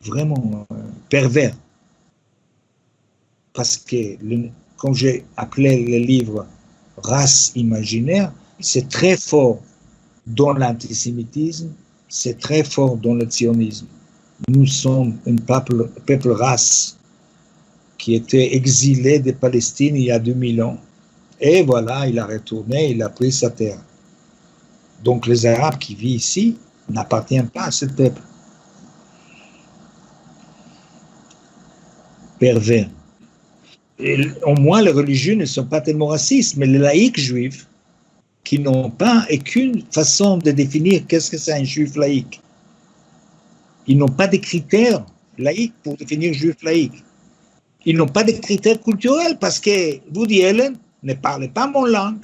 Vraiment pervers. Parce que, comme j'ai appelé le livre Race imaginaire, c'est très fort dans l'antisémitisme, c'est très fort dans le sionisme. Nous sommes un peuple race qui était exilé de Palestine il y a 2000 ans. Et voilà, il a retourné, il a pris sa terre. Donc les Arabes qui vivent ici n'appartiennent pas à ce peuple. pervers. Au moins, les religieux ne sont pas tellement racistes, mais les laïcs juifs, qui n'ont pas aucune façon de définir qu'est-ce que c'est un juif laïque. Ils n'ont pas de critères laïques pour définir juif laïque. Ils n'ont pas de critères culturels parce que Woody Allen ne parle pas mon langue,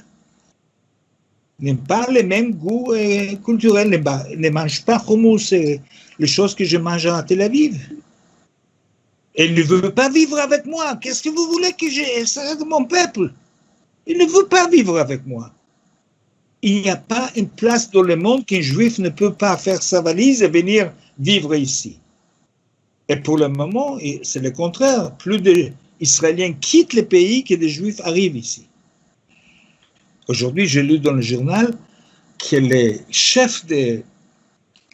n'a pas les mêmes goûts culturels, ne mange pas hummus, les choses que je mange à Tel Aviv. Elle ne veut pas vivre avec moi. Qu'est-ce que vous voulez que c'est de mon peuple? Il ne veut pas vivre avec moi. Il n'y a pas une place dans le monde qu'un juif ne peut pas faire sa valise et venir vivre ici. Et pour le moment, c'est le contraire. Plus d'Israéliens quittent le pays que des juifs arrivent ici. Aujourd'hui, j'ai lu dans le journal que le chef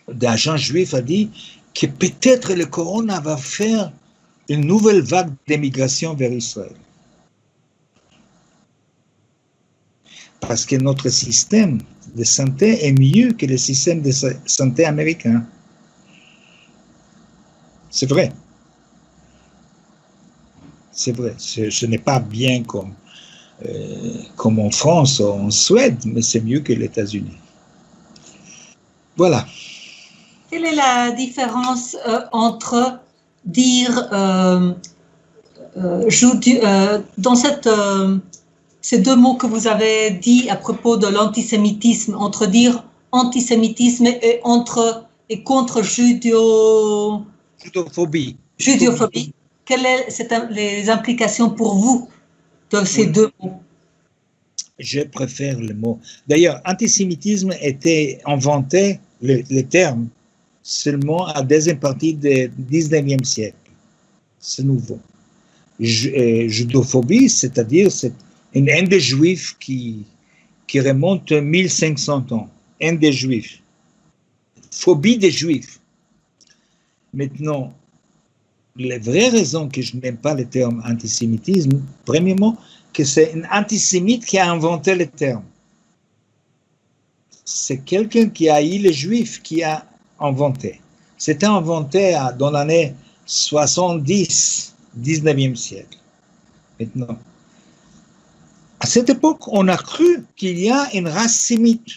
d'agent juif a dit que peut-être le corona va faire une nouvelle vague d'émigration vers Israël. Parce que notre système de santé est mieux que le système de santé américain. C'est vrai. C'est vrai. Ce n'est pas bien comme en France ou en Suède, mais c'est mieux que les États-Unis. Voilà. Quelle est la différence entre dire dans ces deux mots que vous avez dit à propos de l'antisémitisme, entre dire antisémitisme et contre judophobie. Quelles sont les implications pour vous de ces deux mots? Je préfère le mot. D'ailleurs, antisémitisme était inventé, le terme, seulement à la deuxième partie du 19e siècle. C'est nouveau. Judophobie, c'est-à-dire c'est une haine des Juifs qui remonte à 1500 ans. Haine des Juifs. Phobie des Juifs. Maintenant, les vraies raisons que je n'aime pas le terme antisémitisme, premièrement, que c'est un antisémite qui a inventé le terme. C'est quelqu'un qui a eu les Juifs qui a inventé. C'était inventé dans l'année 70, 19e siècle. Maintenant, à cette époque, on a cru qu'il y a une race sémite.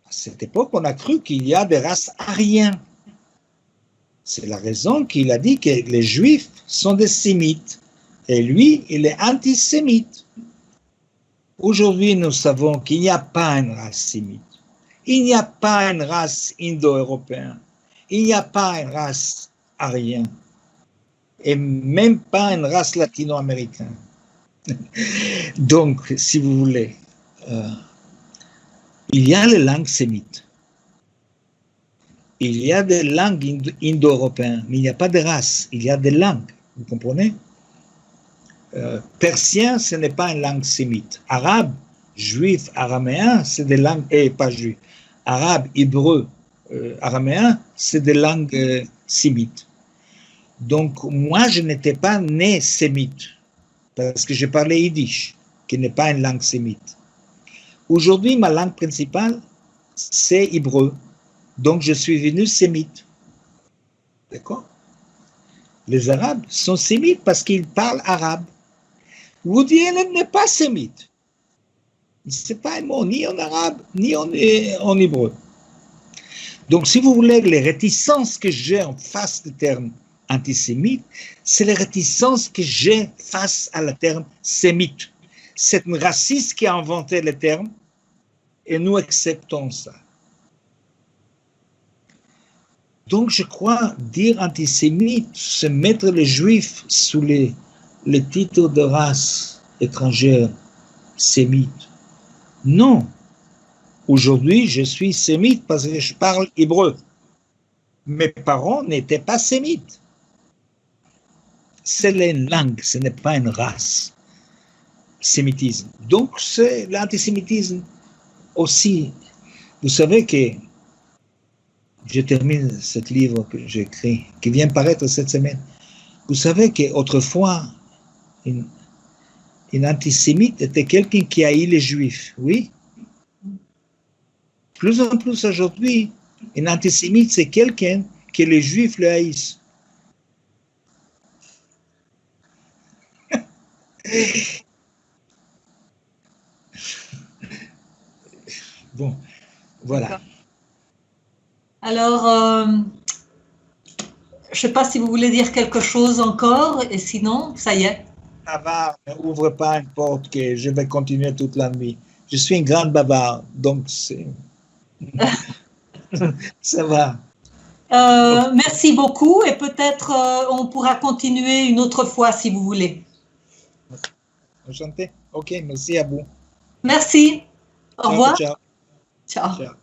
À cette époque, on a cru qu'il y a des races aryens. C'est la raison qu'il a dit que les Juifs sont des sémites. Et lui, il est antisémite. Aujourd'hui, nous savons qu'il n'y a pas une race sémite. Il n'y a pas une race indo-européenne. Il n'y a pas une race aryenne. Et même pas une race latino-américaine. Donc, si vous voulez, il y a les langues sémites. Il y a des langues indo-européennes, mais il n'y a pas de race. Il y a des langues, vous comprenez? Persien, ce n'est pas une langue sémite. Arabe, juif, araméen, c'est des langues, pas juif. Arabe, hébreu, araméen, c'est des langues sémites. Donc, moi, je n'étais pas né sémite, parce que je parlais yiddish, qui n'est pas une langue sémite. Aujourd'hui, ma langue principale, c'est hébreu. Donc, je suis venu sémite. D'accord? Les Arabes sont sémites parce qu'ils parlent arabe. Woody Allen n'est pas sémite. Ce n'est pas un mot ni en arabe, ni en hébreu. Donc, si vous voulez, les réticences que j'ai en face du terme antisémite, c'est les réticences que j'ai face à le terme sémite. C'est un raciste qui a inventé le terme et nous acceptons ça. Donc, je crois, dire antisémite, c'est mettre les Juifs sous les titres de race étrangère, sémite. Non. Aujourd'hui, je suis sémite parce que je parle hébreu. Mes parents n'étaient pas sémites. C'est une langue, ce n'est pas une race. Sémitisme. Donc, c'est l'antisémitisme aussi. Vous savez que je termine ce livre que j'ai écrit, qui vient paraître cette semaine. Vous savez qu'autrefois, une antisémite était quelqu'un qui haït les Juifs, oui. Plus en plus aujourd'hui, un antisémite, c'est quelqu'un que les Juifs le haïssent. Bon, voilà. Alors, je ne sais pas si vous voulez dire quelque chose encore, et sinon, ça y est. Bavard, n'ouvre pas une porte que je vais continuer toute la nuit. Je suis une grande bavarde, donc c'est... ça va. Merci beaucoup, et peut-être on pourra continuer une autre fois si vous voulez. Enchanté. Ok, merci à vous. Merci. Au revoir. Ciao. Ciao. Ciao.